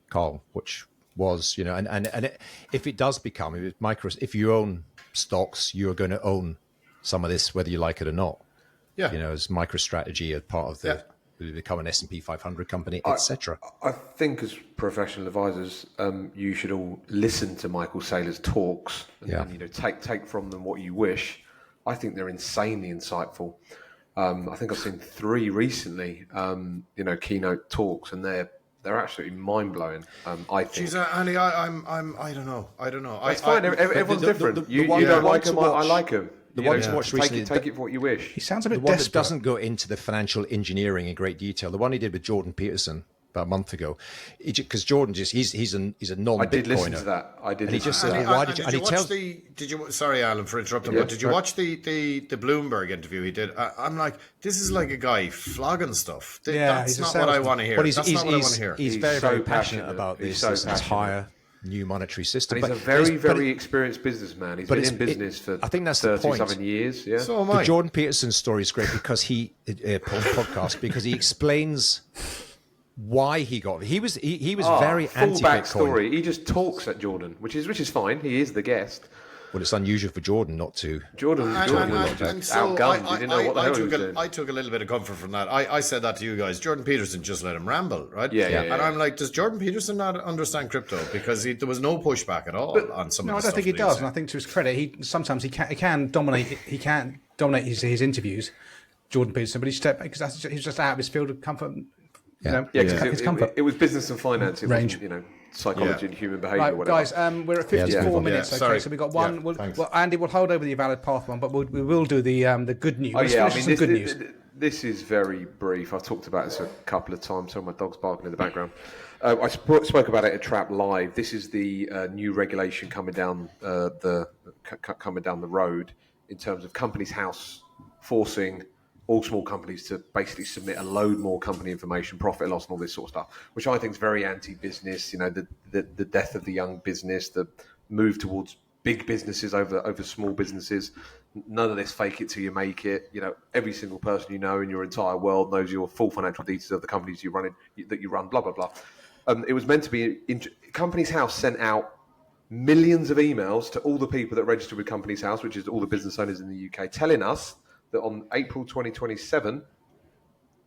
Carl, which was, if it does become, if you own stocks, you are going to own some of this, whether you like it or not. Yeah. As MicroStrategy, as part of the become an S&P 500 company, etc. I think as professional advisors, you should all listen to Michael Saylor's talks and take from them what you wish. I think they're insanely insightful. I think I've seen 3 recently, keynote talks, and they're absolutely mind blowing. I think. Jeez, Andy, I don't know. It's fine. Everyone's different. You don't like them. I like them. The one to watch recently, take it for what you wish. He sounds a bit the one desperate. that doesn't go into the financial engineering in great detail. The one he did with Jordan Peterson about a month ago, because Jordan he's a non-Bitcoiner. I did listen to that. And he just said, "Why did you?" And he tells. Did you? Sorry, Alan, for interrupting. But did you watch the Bloomberg interview he did? I'm like, this is like a guy flogging stuff. That's not what I want to hear. But that's not what I want to hear. He's very, very passionate about this higher new monetary system. And he's a very, very experienced businessman. He's been in business for I think that's the point. 37 years. Yeah. So am I. The Jordan Peterson story is great because podcast because he explains why he got it. He was very anti-Bitcoin. Full backstory. He just talks at Jordan, which is fine. He is the guest. Well, it's unusual for Jordan not to. Jordan was outgunned. He didn't know what the hell he was doing. I took a little bit of comfort from that. I said that to you guys. Jordan Peterson just let him ramble, right? Yeah. And I'm like, does Jordan Peterson not understand crypto? Because there was no pushback at all on some of the stuff. No, I don't think he does. And I think to his credit, he can dominate. He can't dominate his interviews, Jordan Peterson. But he's just out of his field of comfort. His comfort. It was business and finance. It wasn't, psychology and human behaviour. Right, guys, we're at 54 minutes. Yeah, okay, sorry. so we've got one. Yeah, Andy, we'll hold over the valid path one, but we will do the good news. Good news. This is very brief. I've talked about this a couple of times. So my dog's barking in the background. I spoke about it at Trap Live. This is the new regulation coming down the road. in terms of Companies House forcing all small companies to basically submit a load more company information, profit and loss, and all this sort of stuff, which I think is very anti-business. You know, the death of the young business, the move towards big businesses over small businesses. None of this fake it till you make it. You know, every single person you know in your entire world knows your full financial details of the companies that you run. Blah blah blah. It was meant to be. Companies House sent out millions of emails to all the people that registered with Companies House, which is all the business owners in the UK, telling us that on April 2027,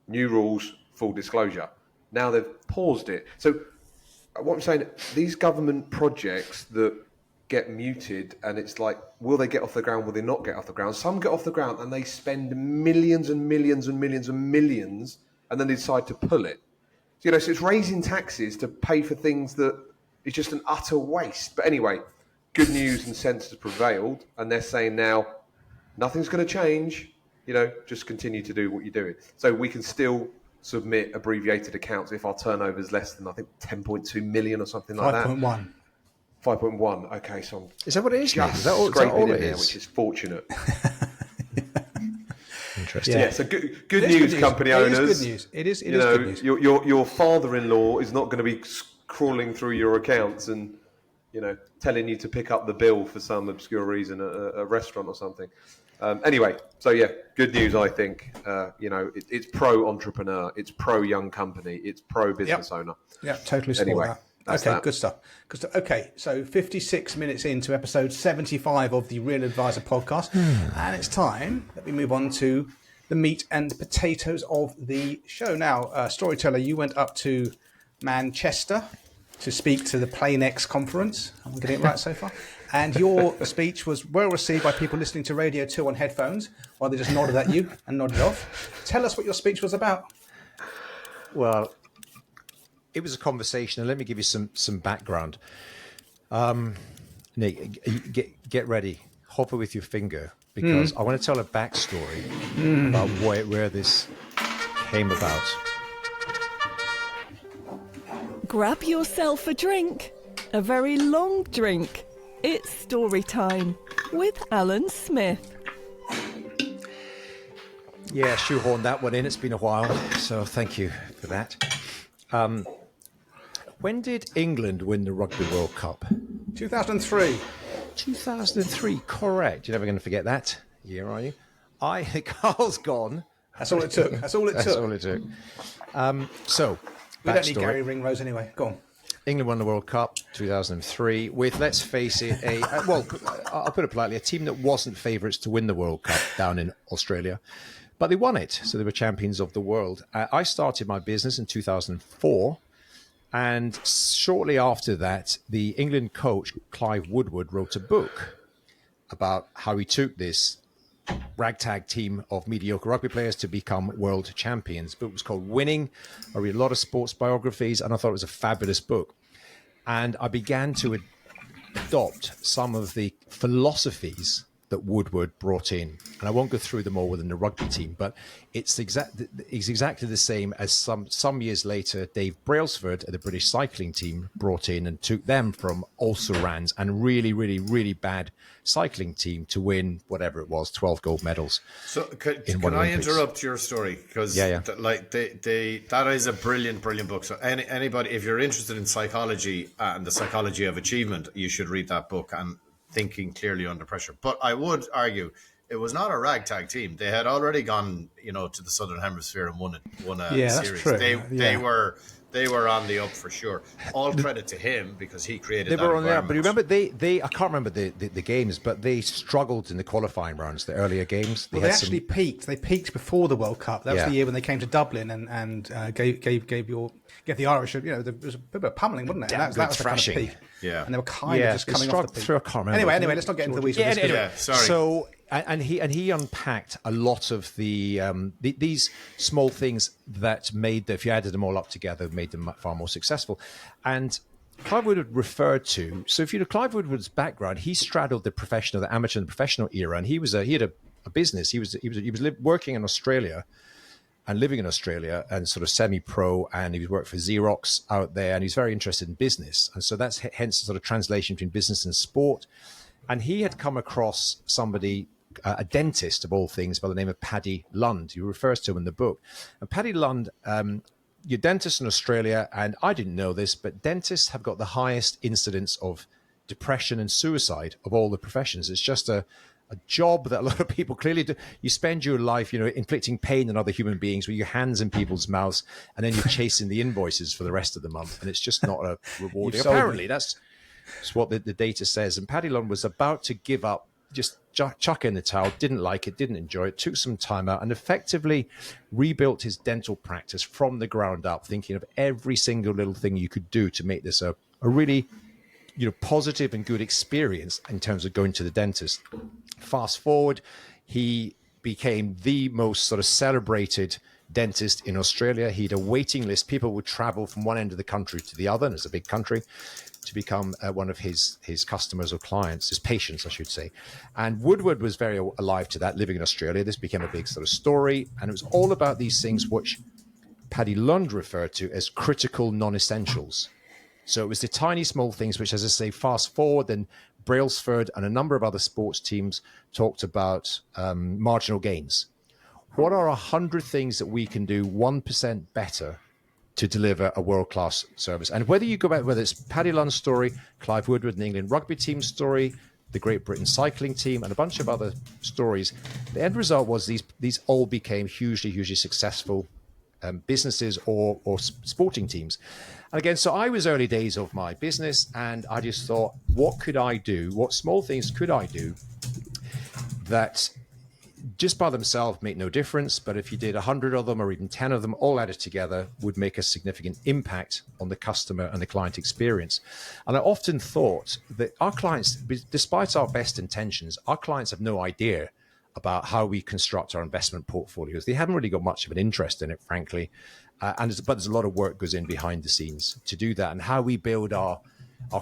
new rules, full disclosure. Now they've paused it. So what I'm saying, these government projects that get muted, and it's like, will they get off the ground? Will they not get off the ground? Some get off the ground and they spend millions and millions and millions and millions, and then they decide to pull it. So it's raising taxes to pay for things that is just an utter waste. But anyway, good news and sense has prevailed, and they're saying now nothing's going to change. Just continue to do what you're doing. So we can still submit abbreviated accounts if our turnover is less than, I think, 10.2 million or something like 5.1. 5.1. Okay, so I'm is that what it is? Just Is that all scraping it in there, is? which is fortunate. Interesting. Yeah, so good news, company owners. It is good news. It is good news. Your father-in-law is not going to be crawling through your accounts and telling you to pick up the bill for some obscure reason at a restaurant or something. Anyway, so yeah, good news. I think it's pro-entrepreneur, it's pro-young company, it's pro-business owner. Yeah, totally support Anyway, that. that's Okay, that. good stuff. Okay, so 56 minutes into episode 75 of the Real Advisor podcast, and it's time that we move on to the meat and potatoes of the show. Now, Storyteller, you went up to Manchester to speak to the PlaneX conference. Am I getting it right so far? And your speech was well received by people listening to Radio 2 on headphones, while they just nodded at you and nodded off. Tell us what your speech was about. Well, it was a conversation, and let me give you some background. Nick, get ready. Hover with your finger, because I want to tell a backstory about where this came about. Grab yourself a drink, a very long drink. It's story time with Alan Smith. Yeah, shoehorned that one in. It's been a while, so thank you for that. When did England win the Rugby World Cup? 2003. 2003, correct. You're never going to forget that year, are you? Carl's gone. That's all it took. That's all it took. That's all it took. So, We don't need backstory. Gary Ringrose anyway. Go on. England won the World Cup 2003 with, let's face it, I'll put it politely, a team that wasn't favourites to win the World Cup down in Australia, but they won it, so they were champions of the world. I started my business in 2004, and shortly after that, the England coach, Clive Woodward, wrote a book about how he took this ragtag team of mediocre rugby players to become world champions. The book was called Winning. I read a lot of sports biographies, and I thought it was a fabulous book. And I began to adopt some of the philosophies that Woodward brought in. And I won't go through them all within the rugby team, but it's exactly the same as some years later, Dave Brailsford at the British cycling team brought in and took them from also-rans and really, really, really bad cycling team to win whatever it was, 12 gold medals. So can I Olympics. interrupt your story? Because that is a brilliant book. So anybody, if you're interested in psychology and the psychology of achievement, you should read that book and Thinking Clearly Under Pressure. But I would argue it was not a ragtag team. They had already gone, to the Southern Hemisphere and won a series. True. They were on the up for sure. All credit to him because he created They that were on there, but environment. remember they I can't remember the games, but they struggled in the qualifying rounds, the earlier games. They actually peaked. They peaked before the World Cup. That was the year when they came to Dublin and gave the Irish. There was a bit of a pummeling, wasn't it? Damn And that good was the kind of thrashing. peak. Yeah. And they were kind of just coming off the peak. Through, I can't remember. Anyway, let's not get into the weeds. Sorry. So and he unpacked a lot of these small things that made if you added them all up together, made them far more successful. And Clive Woodward referred to. So if you know Clive Woodward's background, he straddled the amateur and the professional era, and he had a business. He was working in Australia and living in Australia and sort of semi-pro, and he worked for Xerox out there, and he's very interested in business. And so that's hence the sort of translation between business and sport. And he had come across somebody a dentist of all things by the name of Paddy Lund. He refers to him in the book. And Paddy Lund, you're dentists in Australia, and I didn't know this, but dentists have got the highest incidence of depression and suicide of all the professions. It's just a job that a lot of people clearly do. You spend your life, inflicting pain on other human beings with your hands in people's mouths, and then you're chasing the invoices for the rest of the month, and it's just not a rewarding. Apparently, that's what the data says. And Paddy Lund was about to give up, just chuck in the towel, didn't like it, didn't enjoy it, took some time out, and effectively rebuilt his dental practice from the ground up, thinking of every single little thing you could do to make this a really positive and good experience in terms of going to the dentist. Fast forward, he became the most sort of celebrated dentist in Australia. He had a waiting list. People would travel from one end of the country to the other, and it's a big country, to become one of his customers or clients, his patients, I should say. And Woodward was very alive to that, living in Australia. This became a big sort of story, and it was all about these things which Paddy Lund referred to as critical non-essentials. So it was the tiny small things which, as I say, fast forward, then Brailsford and a number of other sports teams talked about marginal gains. What are 100 things that we can do 1% better to deliver a world-class service? And whether you go back, whether it's Paddy Lund's story, Clive Woodward and the England rugby team story, the Great Britain cycling team, and a bunch of other stories, the end result was these all became hugely, hugely successful businesses or sporting teams. And again, so I was early days of my business, and I just thought, what could I do? What small things could I do that just by themselves make no difference, but if you did 100 of them or even 10 of them all added together would make a significant impact on the customer and the client experience. And I often thought that our clients, despite our best intentions, our clients have no idea about how we construct our investment portfolios. They haven't really got much of an interest in it, frankly. But there's a lot of work goes in behind the scenes to do that, and how we build our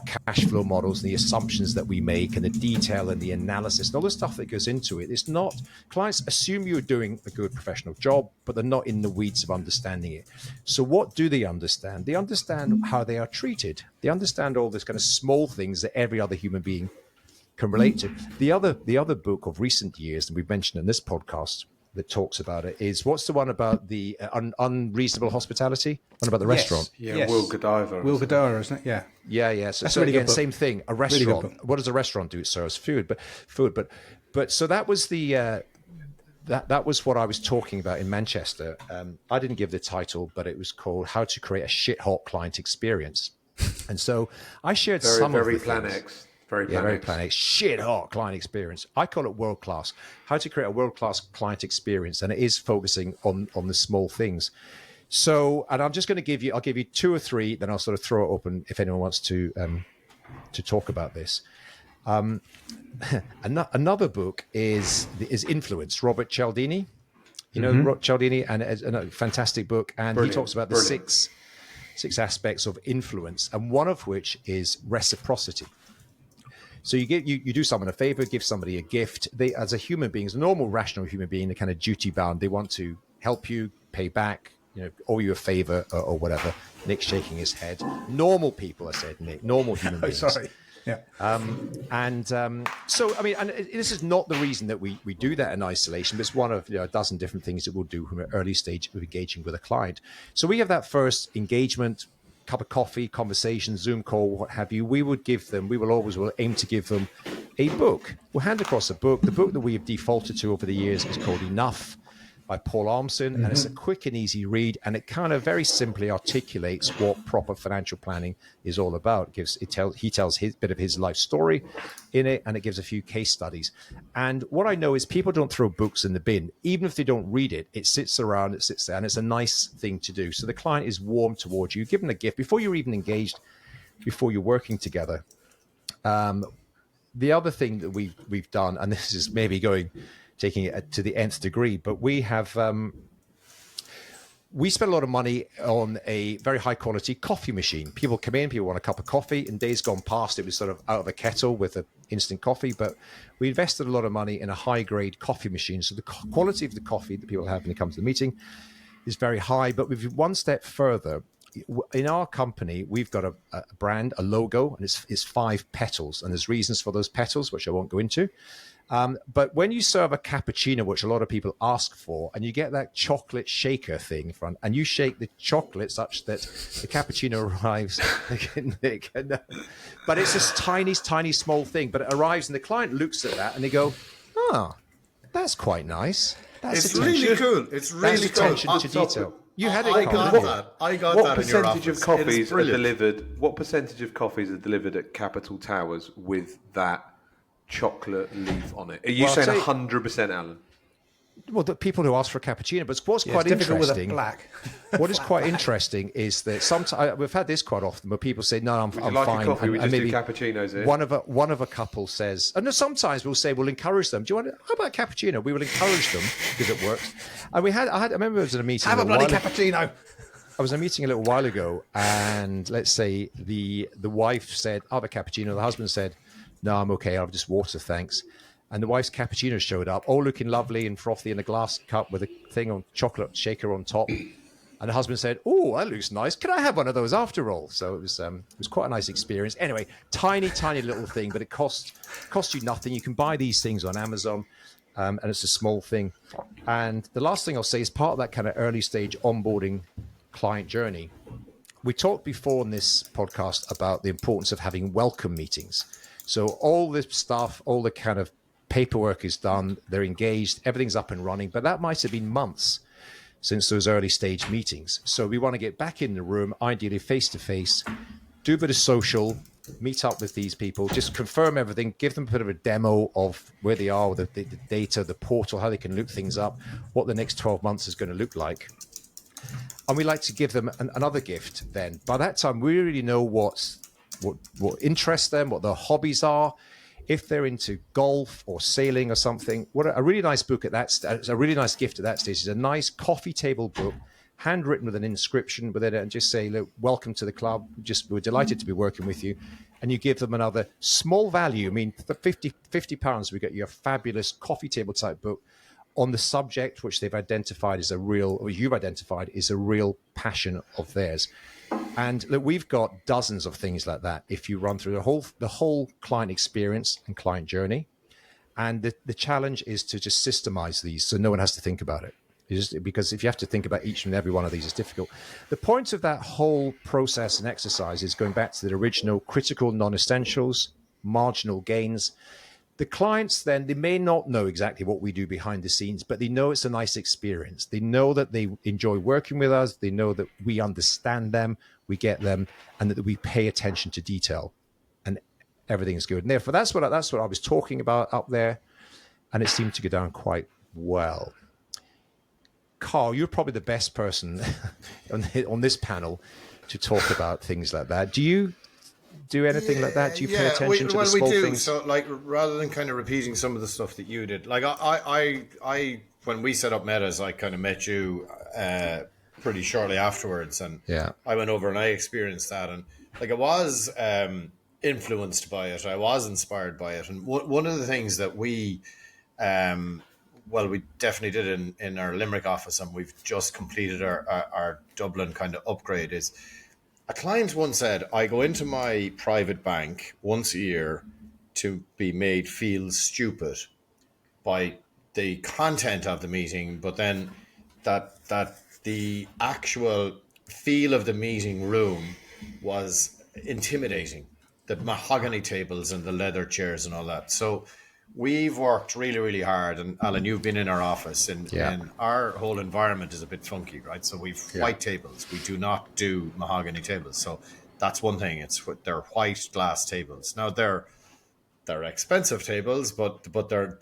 cash flow models and the assumptions that we make and the detail and the analysis and all the stuff that goes into it. It's not, clients assume you're doing a good professional job, but they're not in the weeds of understanding it. So what do they understand? They understand how they are treated. They understand all this kind of small things that every other human being can relate to. The other book of recent years, and we've mentioned in this podcast, that talks about it is, what's the one about the unreasonable hospitality? One about the restaurant? Yeah, yes. Will Godiva. Will Godiva, isn't it? Yeah. Yeah. So really again, same thing. A restaurant. Really what does a restaurant do? It serves food. But so that was the that was what I was talking about in Manchester. I didn't give the title, but it was called "How to Create a Shit Hot Client Experience." And so I shared some of the Plan things. X. Very Plan X. Shit hot client experience. I call it world class. How to create a world class client experience, and it is focusing on the small things. So, and I'm just going to I'll give you two or three, then I'll sort of throw it open if anyone wants to talk about this. Another book is Influence, Robert Cialdini. You know Cialdini, and it's a fantastic book, and he talks about the six aspects of influence, and one of which is reciprocity. So you do someone a favor, give somebody a gift. They, as a human being, as a normal, rational human being, they're kind of duty bound. They want to help you, pay back, owe you a favor or whatever. Nick's shaking his head. Normal people, I said, Nick. Normal human beings. Sorry. Yeah. So, I mean, and this is not the reason that we do that in isolation, but it's one of a dozen different things that we'll do from an early stage of engaging with a client. So we have that first engagement, cup of coffee, conversation, Zoom call, what have you. We will always aim to give them a book. We'll hand across a book. The book that we have defaulted to over the years is called Enough by Paul Armson, and it's a quick and easy read, and it kind of very simply articulates what proper financial planning is all about. He tells his bit of his life story in it, and it gives a few case studies. And what I know is people don't throw books in the bin. Even if they don't read it, it sits there, and it's a nice thing to do. So the client is warm towards you. You give them a gift before you're even engaged, before you're working together. The other thing that we've done, and this is maybe taking it to the nth degree, but we have we spent a lot of money on a very high quality coffee machine. People come in, people want a cup of coffee. In days gone past, it was sort of out of a kettle with an instant coffee, but we invested a lot of money in a high grade coffee machine. So the quality of the coffee that people have when they come to the meeting is very high. But we've one step further. In our company, we've got a brand, a logo, and it's 5 petals. And there's reasons for those petals, which I won't go into. But when you serve a cappuccino, which a lot of people ask for, and you get that chocolate shaker thing in front, and you shake the chocolate such that the cappuccino arrives, but it's this tiny, tiny, small thing, but it arrives, and the client looks at that, and they go, "Oh, that's quite nice. It's really cool. It's really cool. Attention to detail." You had it. I got that. I got that in your office. What percentage of coffees are delivered? What percentage of coffees are delivered at Capital Towers with that chocolate leaf on it? Are you saying 100%, Alan? Well, the people who ask for a cappuccino, but what's quite interesting. With a black. What is quite interesting is that sometimes we've had this quite often, where people say, "No, I'm like fine." A coffee? We just maybe do cappuccinos here. One of a couple says, and sometimes we'll say we'll encourage them. Do you want? How about a cappuccino? We will encourage them because it works. And I remember I was in a meeting. Have a bloody cappuccino. I was in a meeting a little while ago, and let's say the wife said, "I'll have a cappuccino." The husband said, "No, I'm okay. I'll have just water, thanks." And the wife's cappuccino showed up, all looking lovely and frothy in a glass cup with a thing on chocolate shaker on top. And the husband said, "Oh, that looks nice. Can I have one of those after all?" So it was quite a nice experience. Anyway, tiny, tiny little thing, but it costs you nothing. You can buy these things on Amazon, and it's a small thing. And the last thing I'll say is part of that kind of early stage onboarding client journey. We talked before in this podcast about the importance of having welcome meetings. So all this stuff, all the kind of paperwork is done, they're engaged, everything's up and running, but that might have been months since those early stage meetings. So we want to get back in the room, ideally face to face, do a bit of social, meet up with these people, just confirm everything, give them a bit of a demo of where they are with the data, the portal, how they can look things up, what the next 12 months is going to look like. And we like to give them another gift then. By that time, we really know what interests them, what their hobbies are. If they're into golf or sailing or something, what a really nice book at that, a really nice gift at that stage is a nice coffee table book, handwritten with an inscription within it, and just say, "Look, welcome to the club. We're delighted to be working with you." And you give them another small value. I mean, for £50, we get you a fabulous coffee table type book on the subject which they've identified as you've identified is a real passion of theirs. And look, we've got dozens of things like that if you run through the whole client experience and client journey. And the challenge is to just systemize these so no one has to think about it. Because if you have to think about each and every one of these, it's difficult. The point of that whole process and exercise is going back to the original critical non-essentials, marginal gains. The clients then, they may not know exactly what we do behind the scenes, but they know it's a nice experience. They know that they enjoy working with us. They know that we understand them, we get them, and that we pay attention to detail, and everything's good. And therefore, that's what I was talking about up there, and it seemed to go down quite well. Carl, you're probably the best person on this panel to talk about things like that. Do you do anything like that? Do you pay attention to the small things? So, like, rather than kind of repeating some of the stuff that you did, like I when we set up Metas, I kind of met you pretty shortly afterwards, and I went over and I experienced that, and like I was influenced by it, I was inspired by it, and one of the things that we definitely did in our Limerick office, and we've just completed our Dublin kind of upgrade, is a client once said, "I go into my private bank once a year to be made feel stupid by the content of the meeting, but then that the actual feel of the meeting room was intimidating, the mahogany tables and the leather chairs and all that." So we've worked really, really hard, and Alan, you've been in our office, and our whole environment is a bit funky, right? So we've white tables. We do not do mahogany tables. So that's one thing. They're white glass tables. Now they're expensive tables, but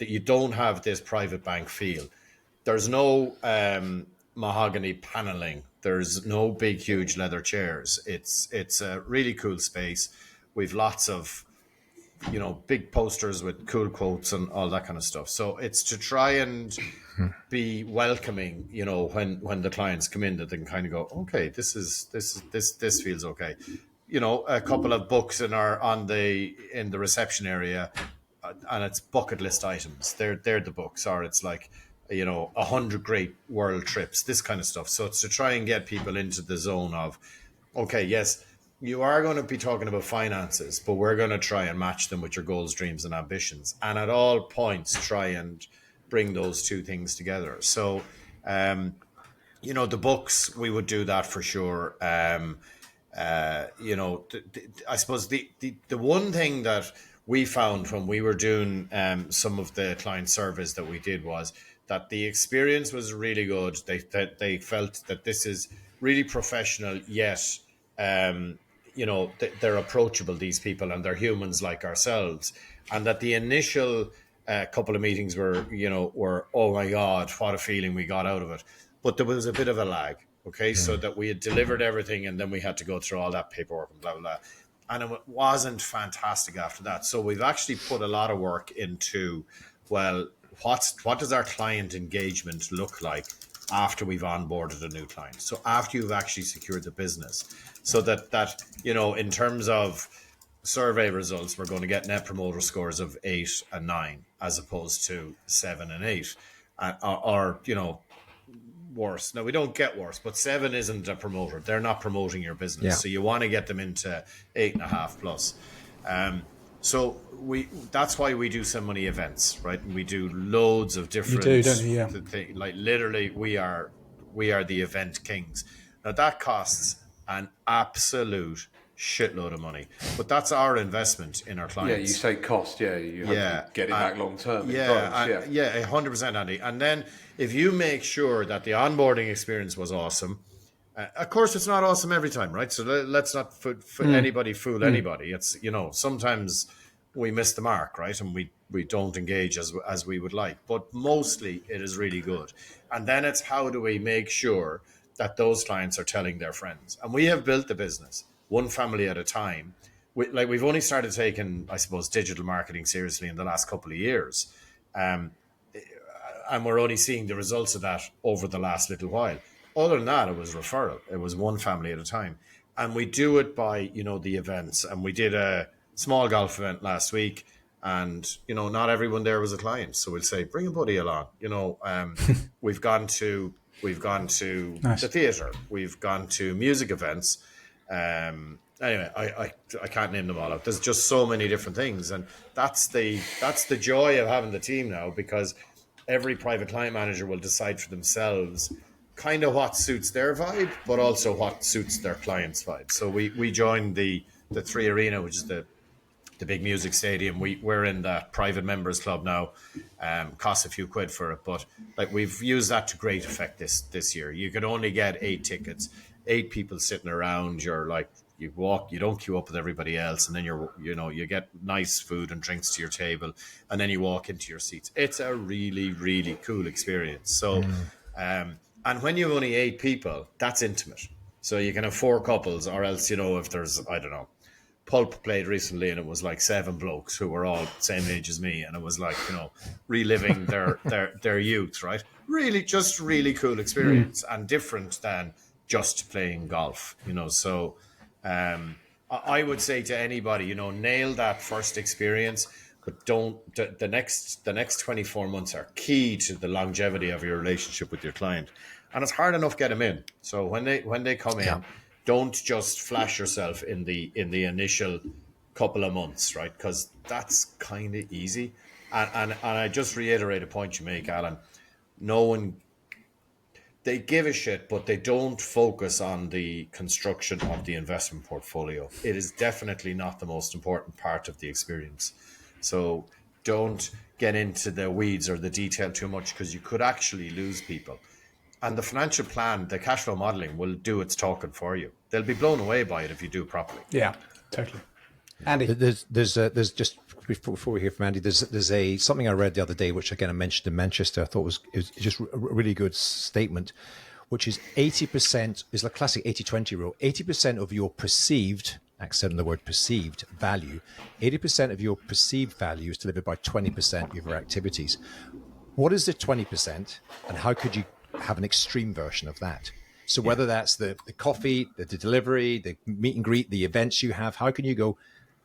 you don't have this private bank feel. There's no mahogany paneling. There's no big, huge leather chairs. It's a really cool space. We've lots of big posters with cool quotes and all that kind of stuff. So it's to try and be welcoming, when the clients come in, that they can kind of go, okay, this feels okay. A couple of books in the reception area, and it's bucket list items. They're the books, or it's like 100 great world trips, this kind of stuff. So it's to try and get people into the zone of, okay, yes, you are going to be talking about finances, but we're going to try and match them with your goals, dreams, and ambitions, and at all points try and bring those two things together. So, the books, we would do that for sure. I suppose the one thing that we found when we were doing some of the client surveys that we did was that the experience was really good. They felt that this is really professional, yet they're approachable, these people, and they're humans like ourselves, and that the initial couple of meetings were oh my God, what a feeling we got out of it. But there was a bit of a lag, okay? So that we had delivered everything and then we had to go through all that paperwork and blah, blah, blah. And it wasn't fantastic after that. So we've actually put a lot of work into, well, what does our client engagement look like after we've onboarded a new client? So after you've actually secured the business. So that in terms of survey results, we're going to get net promoter scores of 8 and 9 as opposed to 7 and 8, or worse. Now, we don't get worse, but 7 isn't a promoter. They're not promoting your business. Yeah. So you want to get them into 8.5 plus. So that's why we do so many events, right? We do loads of different. You do, don't you? Yeah. Like literally, we are the event kings. Now that costs an absolute shitload of money, but that's our investment in our clients. Yeah, you say cost. Yeah, you have to get it back long term. Yeah, 100%, Andy. And then if you make sure that the onboarding experience was awesome, of course it's not awesome every time, right? So let's not anybody fool anybody. It's sometimes we miss the mark, right? And we don't engage as we would like, but mostly it is really good. And then it's how do we make sure that those clients are telling their friends? And we have built the business one family at a time. We've only started taking, I suppose, digital marketing seriously in the last couple of years. And we're only seeing the results of that over the last little while. Other than that, it was referral. It was one family at a time. And we do it by, the events. And we did a small golf event last week. And, not everyone there was a client. So we'll say, bring a buddy along. We've gone to nice. The theatre. We've gone to music events. Anyway, I can't name them all out. There's just so many different things. And that's the joy of having the team now, because every private client manager will decide for themselves kind of what suits their vibe, but also what suits their client's vibe. So we joined the 3 Arena, which is the big music stadium. We're in that private members club now. Costs a few quid for it, but we've used that to great effect this year. You could only get 8 tickets, 8 people sitting around. You're you walk, you don't queue up with everybody else, and then you get nice food and drinks to your table, and then you walk into your seats. It's a really, really cool experience. So, and when you have only 8 people, that's intimate. So you can have 4 couples, or else, if there's, I don't know, Pulp played recently, and it was 7 blokes who were all same age as me, and it was reliving their youth, right? Really, just really cool experience, and different than just playing golf, So I would say to anybody, nail that first experience, but the next 24 months are key to the longevity of your relationship with your client. And it's hard enough to get them in. So when they come in, don't just flash yourself in the initial couple of months, right? Because that's kind of easy. And I just reiterate a point you make, Alan. No one, they give a shit, but they don't focus on the construction of the investment portfolio. It is definitely not the most important part of the experience. So don't get into the weeds or the detail too much, because you could actually lose people. And the financial plan, the cash flow modeling will do its talking for you. They'll be blown away by it if you do it properly. Yeah, totally. Andy, there's just before we hear from Andy, there's something I read the other day, which again I mentioned in Manchester. I thought was just a really good statement, which is 80% is the classic 80-20 rule. 80% of your perceived, accent on the word perceived value, 80% of your perceived value is delivered by 20% of your activities. What is the 20%, and how could you have an extreme version of that? So whether that's the coffee, the delivery, the meet and greet, the events you have, how can you go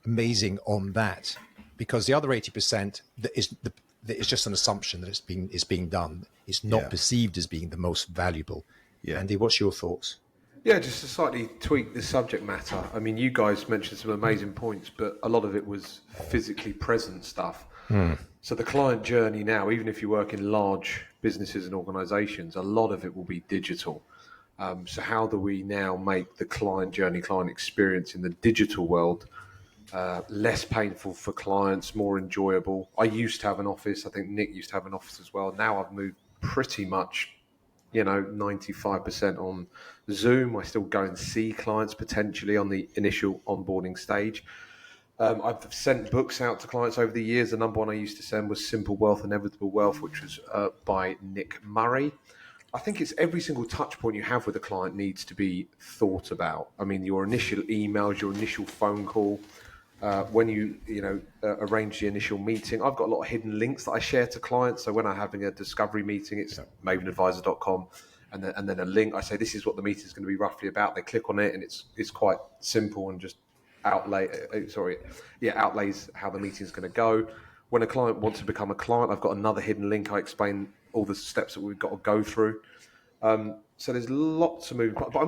amazing on that? Because the other 80% that is just an assumption that it's being done. It's not perceived as being the most valuable. Yeah. Andy, what's your thoughts? Yeah, just to slightly tweak the subject matter. I mean, you guys mentioned some amazing points, but a lot of it was physically present stuff. So the client journey now, even if you work in large businesses and organizations, a lot of it will be digital. So how do we now make the client journey, client experience in the digital world less painful for clients, more enjoyable? I used to have an office. I think Nick used to have an office as well. Now I've moved pretty much 95% on Zoom. I still go and see clients potentially on the initial onboarding stage. I've sent books out to clients over the years. The number one I used to send was Simple Wealth, Inevitable Wealth, which was by Nick Murray. I think it's every single touch point you have with a client needs to be thought about. I mean, your initial emails, your initial phone call, when you arrange the initial meeting. I've got a lot of hidden links that I share to clients. So when I'm having a discovery meeting, it's mavenadvisor.com, and then a link. I say this is what the meeting is going to be roughly about. They click on it, and it's quite simple and just outlays how the meeting is going to go. When a client wants to become a client, I've got another hidden link. I explain all the steps that we've got to go through. So there's lots of moving parts. But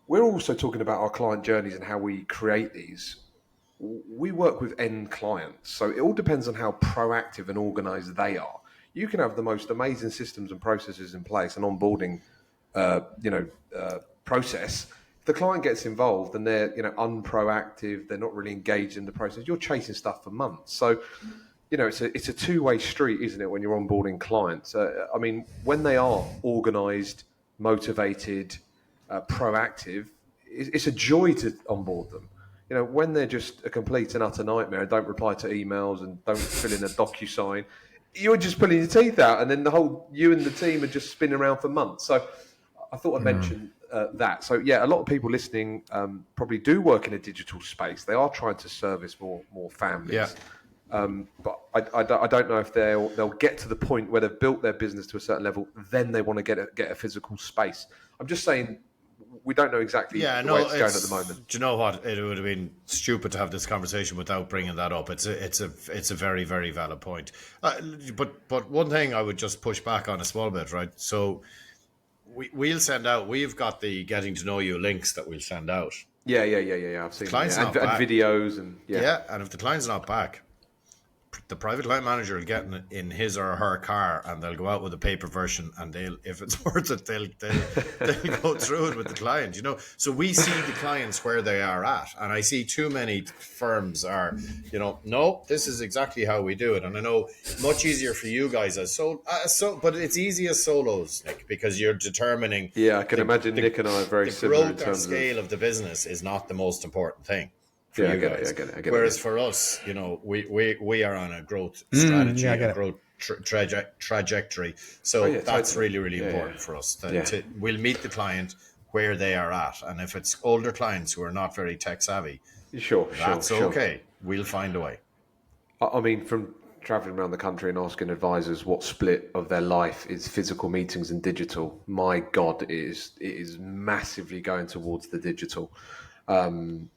we're also talking about our client journeys and how we create these. We work with end clients, so it all depends on how proactive and organized they are. You can have the most amazing systems and processes in place, an onboarding process. If the client gets involved and they're unproactive, they're not really engaged in the process, you're chasing stuff for months. So it's a two-way street, isn't it, when you're onboarding clients? I mean, when they are organized, motivated, proactive, it's a joy to onboard them. When they're just a complete and utter nightmare and don't reply to emails and don't fill in a DocuSign, you're just pulling your teeth out, and then you and the team are just spinning around for months. So I thought I'd mention that. So yeah, a lot of people listening probably do work in a digital space. They are trying to service more families. Yeah. But I don't know if they'll get to the point where they've built their business to a certain level, then they want to get a physical space. I'm just saying, we don't know exactly the way it's going at the moment. Do you know what? It would have been stupid to have this conversation without bringing that up. It's a very, very valid point. But one thing I would just push back on a small bit, right? So we'll send out. We've got the getting to know you links that we'll send out. Yeah. I've seen clients and videos and and if the client's not back, the private client manager will get in his or her car, and they'll go out with a paper version, and if it's worth it, they'll go through it with the client. So we see the clients where they are at, and I see too many firms are, no, this is exactly how we do it. And I know much easier for you guys but it's easy as solos, Nick, because you're determining. Yeah, I can imagine Nick and I are very similar. The growth or scale of the business is not the most important thing. I get it. Whereas for us, we are on a growth strategy, a growth trajectory. So that's really, really important for us. We'll meet the client where they are at. And if it's older clients who are not very tech savvy, that's okay. We'll find a way. I mean, from traveling around the country and asking advisors what split of their life is physical meetings and digital, my God, it is massively going towards the digital. Some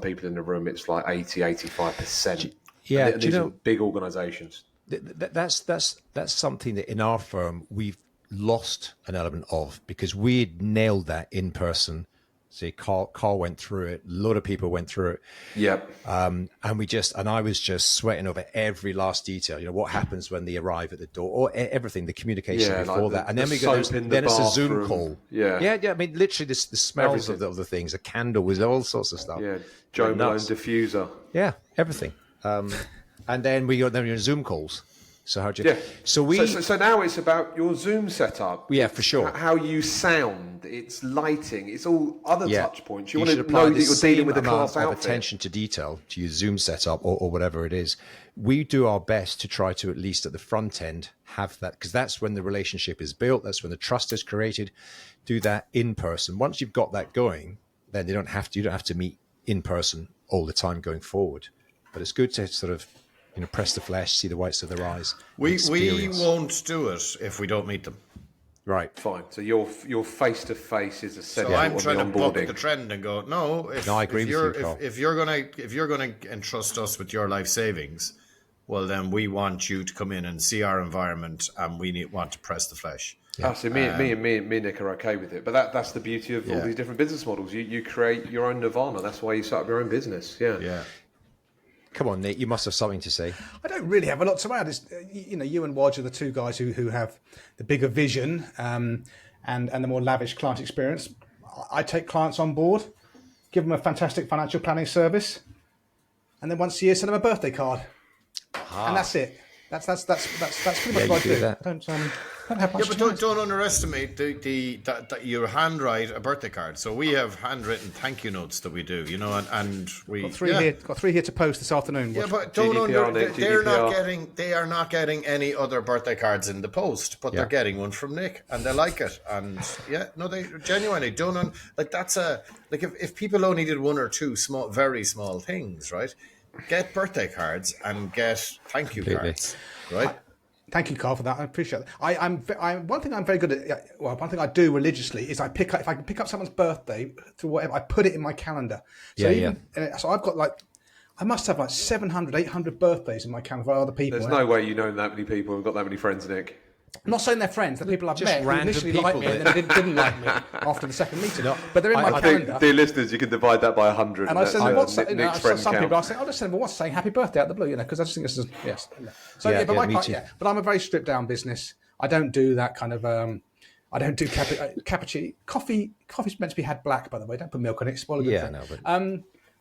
people in the room, it's like 80-85%. Yeah, and these are big organizations. That's something that in our firm we've lost an element of, because we'd nailed that in person. See, Carl went through it. A lot of people went through it. Yep. And I was just sweating over every last detail. What happens when they arrive at the door, or everything, the communication before that, and then we go. Then it's a Zoom call. Yeah. I mean, literally, the smells of the things, a candle, with all sorts of stuff. Yeah, Joe Malone diffuser. Yeah, everything. And then we got Zoom calls. So how do you? Yeah. So now it's about your Zoom setup. Yeah, for sure. How you sound, it's lighting, it's all other touch points. You want to know that you're dealing with a class outfit. Attention to detail to your Zoom setup or whatever it is. We do our best to try to, at least at the front end, have that, because that's when the relationship is built. That's when the trust is created. Do that in person. Once you've got that going, then you don't have to meet in person all the time going forward. But it's good to sort of press the flesh, see the whites of their eyes. We won't do it if we don't meet them. Right. Fine. So your face to face is essential. So I'm trying to buck the trend and go, no. I agree with you, Carl. If you're gonna entrust us with your life savings, well then we want you to come in and see our environment, and we want to press the flesh. So me and Nick are okay with it, but that's the beauty of all these different business models. You create your own nirvana. That's why you set up your own business. Yeah. Come on, Nick, you must have something to say. I don't really have a lot to add. It's, you and Wodge are the two guys who have the bigger vision and the more lavish client experience. I take clients on board, give them a fantastic financial planning service, and then once a year send them a birthday card, and that's it. That's pretty much what I do. That. Don't have much. Yeah, but don't underestimate that you handwrite a birthday card. So we have handwritten thank you notes that we do, and we got three here to post this afternoon. Yeah, but they are not getting any other birthday cards in the post, but they're getting one from Nick, and they like it. And they genuinely don't that's if people only did one or two very small things, right? Get birthday cards and get thank you cards, right? Thank you, Carl, for that. I appreciate that. I'm one thing I'm very good at. Well, one thing I do religiously is if I can pick up someone's birthday through whatever, I put it in my calendar. So so I've got I must have 700, 800 birthdays in my calendar for other people. There's no way you know that many people and got that many friends, Nick. I'm not saying they're friends. They're people I've Just met who random initially people liked me and then didn't like me after the second meeting. No, but they're in my calendar. Dear listeners, you can divide that by 100. And I send them Nick's friend some count. people I say, I'll just send them what's saying happy birthday out of the blue, because I just think this is So but I'm a very stripped down business. I don't do that kind of. I don't do cappuccino. Coffee's meant to be had black, by the way. Don't put milk on it. Spoil a good thing. No, but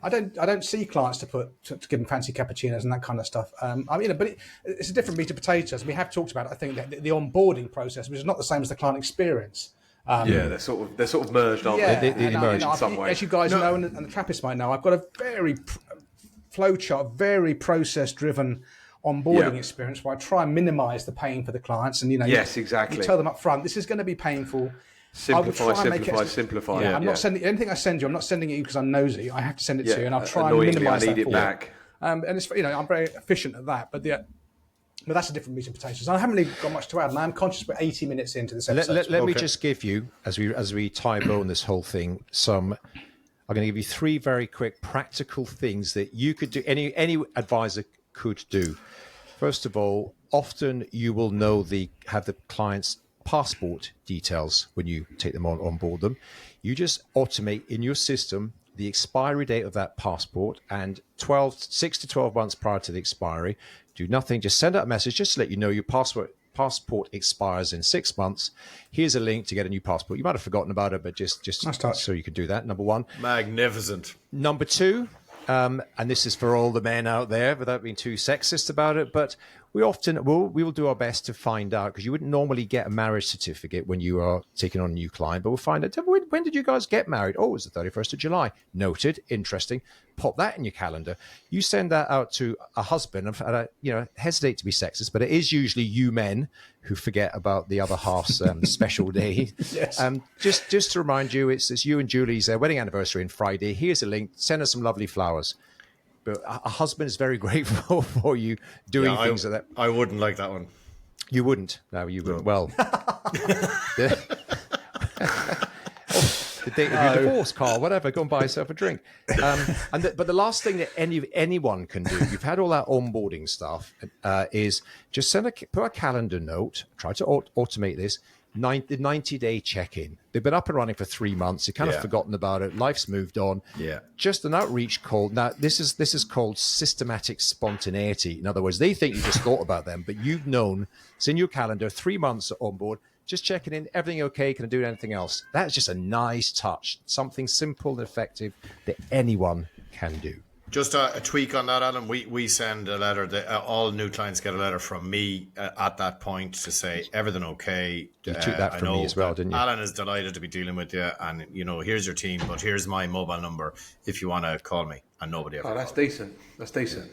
I don't see clients to give them fancy cappuccinos and that kind of stuff. But it's a different meat and potatoes. We have talked about, I think, the onboarding process, which is not the same as the client experience. They're sort of merged, aren't they? They merge in some way. As you guys know, and the Trappists might know, I've got a very flowchart, very process-driven onboarding experience where I try and minimise the pain for the clients. And yes, exactly. You tell them up front, this is going to be painful. Simplify. I'm not sending anything I send you. I'm not sending it you because I'm nosy. I have to send it to you, and I'll try and minimise that. I need it back. And it's I'm very efficient at that. But that's a different meat and potatoes. I haven't really got much to add, and I'm conscious we're 80 minutes into this episode. Let me just give you, as we tie a bow on this whole thing, I'm going to give you 3 very quick practical things that you could do. Any advisor could do. First of all, often you will have the client's passport details when you take them on board them. You just automate in your system the expiry date of that passport, and 6 to 12 months prior to the expiry, do nothing, just send out a message just to let you know your passport expires in 6 months. Here's a link to get a new passport. You might have forgotten about it, but just so you could do that. Number 1. Magnificent. Number 2, and this is for all the men out there without being too sexist about it, but we will do our best to find out, because you wouldn't normally get a marriage certificate when you are taking on a new client, but we'll find out, when did you guys get married? Oh, it was the 31st of July. Noted. Interesting. Pop that in your calendar. You send that out to a husband, and hesitate to be sexist, but it is usually you men who forget about the other half's special day. Yes. Just to remind you, it's you and Julie's wedding anniversary on Friday. Here's a link. Send us some lovely flowers. But a husband is very grateful for you doing things like that. I wouldn't like that one. You wouldn't? No, you wouldn't. Well, the date of your divorce, Carl, whatever, go and buy yourself a drink. But the last thing that anyone can do, you've had all that onboarding stuff, is just put a calendar note, try to automate this, the 90-day check-in. They've been up and running for 3 months. They've kind of forgotten about it. Life's moved on. Yeah. Just an outreach call. Now, this is called systematic spontaneity. In other words, they think you just thought about them, but you've known, it's in your calendar, 3 months on board, just checking in, everything okay? Can I do anything else? That's just a nice touch, something simple and effective that anyone can do. Just a tweak on that, Alan. We send a letter. All new clients get a letter from me at that point to say everything okay. You took that from me as well, didn't you? Alan is delighted to be dealing with you, and here's your team, but here's my mobile number if you want to call me. And nobody ever. Oh, that's decent.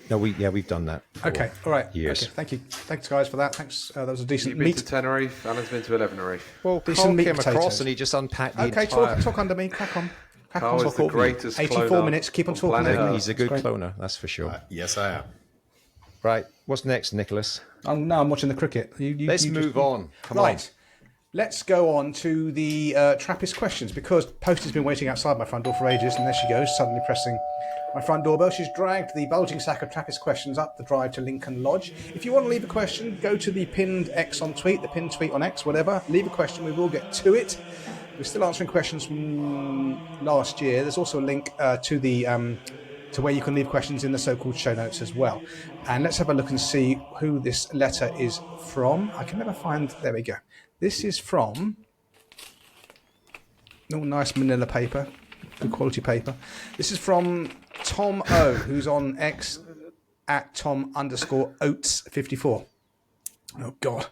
No, we've done that. Okay, all right. Years. Okay, thank you. Thanks, guys, for that. Thanks. That was a decent You've been meet. to Tenerife. Alan's been to 11 Well, Carl came across and he just unpacked the Okay, entire... talk under me. Crack on. Carl is the greatest 84 cloner minutes. Keep on talking. planet Earth. He's a good cloner, that's for sure. Yes, I am. Right, what's next, Nicholas? I'm watching the cricket. Let's move on. Come on. Right. Let's go on to the Trappist questions, because Posty's been waiting outside my front door for ages, and there she goes, suddenly pressing my front doorbell. She's dragged the bulging sack of Trappist questions up the drive to Lincoln Lodge. If you want to leave a question, go to the pinned X on tweet, the pinned tweet on X, whatever. Leave a question. We will get to it. We're still answering questions from last year. There's also a link to the to where you can leave questions in the so-called show notes as well. And let's have a look and see who this letter is from. I can never find... There we go. This is from... Oh, nice manila paper. Good quality paper. This is from Tom O, who's on X at Tom_Oates54. Oh, God.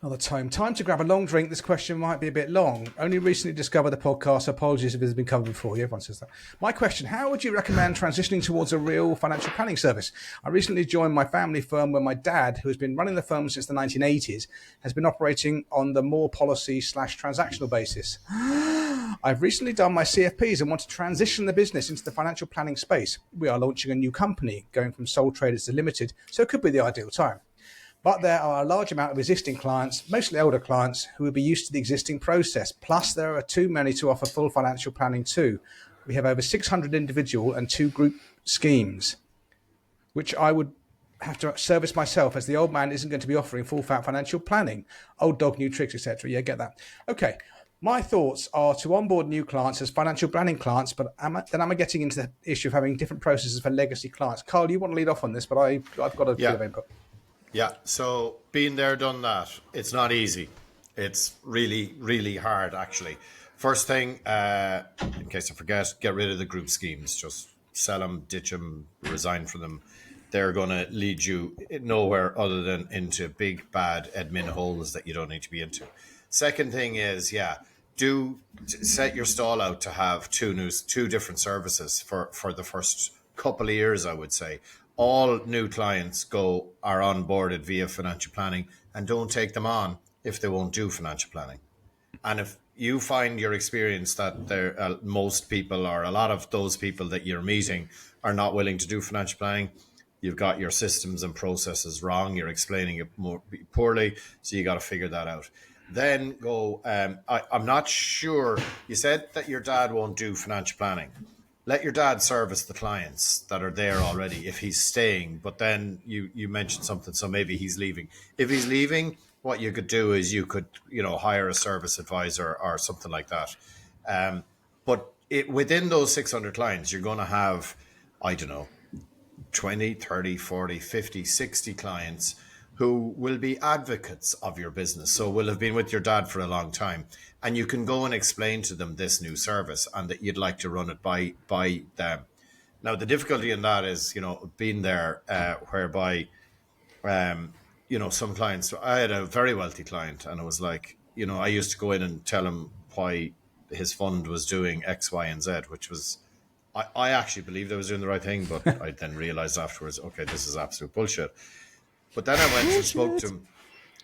Another time. Time to grab a long drink. This question might be a bit long. Only recently discovered the podcast. So apologies if it's been covered before. Everyone says that. My question, how would you recommend transitioning towards a real financial planning service? I recently joined my family firm where my dad, who has been running the firm since the 1980s, has been operating on the more policy/transactional basis. I've recently done my CFPs and want to transition the business into the financial planning space. We are launching a new company, going from sole traders to limited, so it could be the ideal time. But there are a large amount of existing clients, mostly older clients, who will be used to the existing process. Plus, there are too many to offer full financial planning too. We have over 600 individual and 2 group schemes, which I would have to service myself, as the old man isn't going to be offering full financial planning. Old dog, new tricks, etc. Yeah, get that. Okay. My thoughts are to onboard new clients as financial planning clients, but then am I getting into the issue of having different processes for legacy clients? Carl, you want to lead off on this, but I've got a bit of input. Yeah, so being there, done that, it's not easy. It's really, really hard, actually. First thing, in case I forget, get rid of the group schemes. Just sell them, ditch them, resign from them. They're going to lead you nowhere other than into big, bad admin holes that you don't need to be into. Second thing is, do set your stall out to have two different services for the first couple of years, I would say. All new clients are onboarded via financial planning, and don't take them on if they won't do financial planning. And if you find your experience that most people, or a lot of those people that you're meeting, are not willing to do financial planning, you've got your systems and processes wrong, you're explaining it more poorly, so you got to figure that out. Then go, I'm not sure, you said that your dad won't do financial planning. Let your dad service the clients that are there already if he's staying. But then you mentioned something, so maybe he's leaving. If he's leaving, what you could do is you could, hire a service advisor or something like that. But within those 600 clients, you're going to have, 20, 30, 40, 50, 60 clients who will be advocates of your business. So will have been with your dad for a long time. And you can go and explain to them this new service and that you'd like to run it by them. Now, the difficulty in that is, being there whereby, some clients, I had a very wealthy client, and it was like, I used to go in and tell him why his fund was doing X, Y, and Z, which was, I actually believed I was doing the right thing, but I then realized afterwards, okay, this is absolute bullshit. But then I went and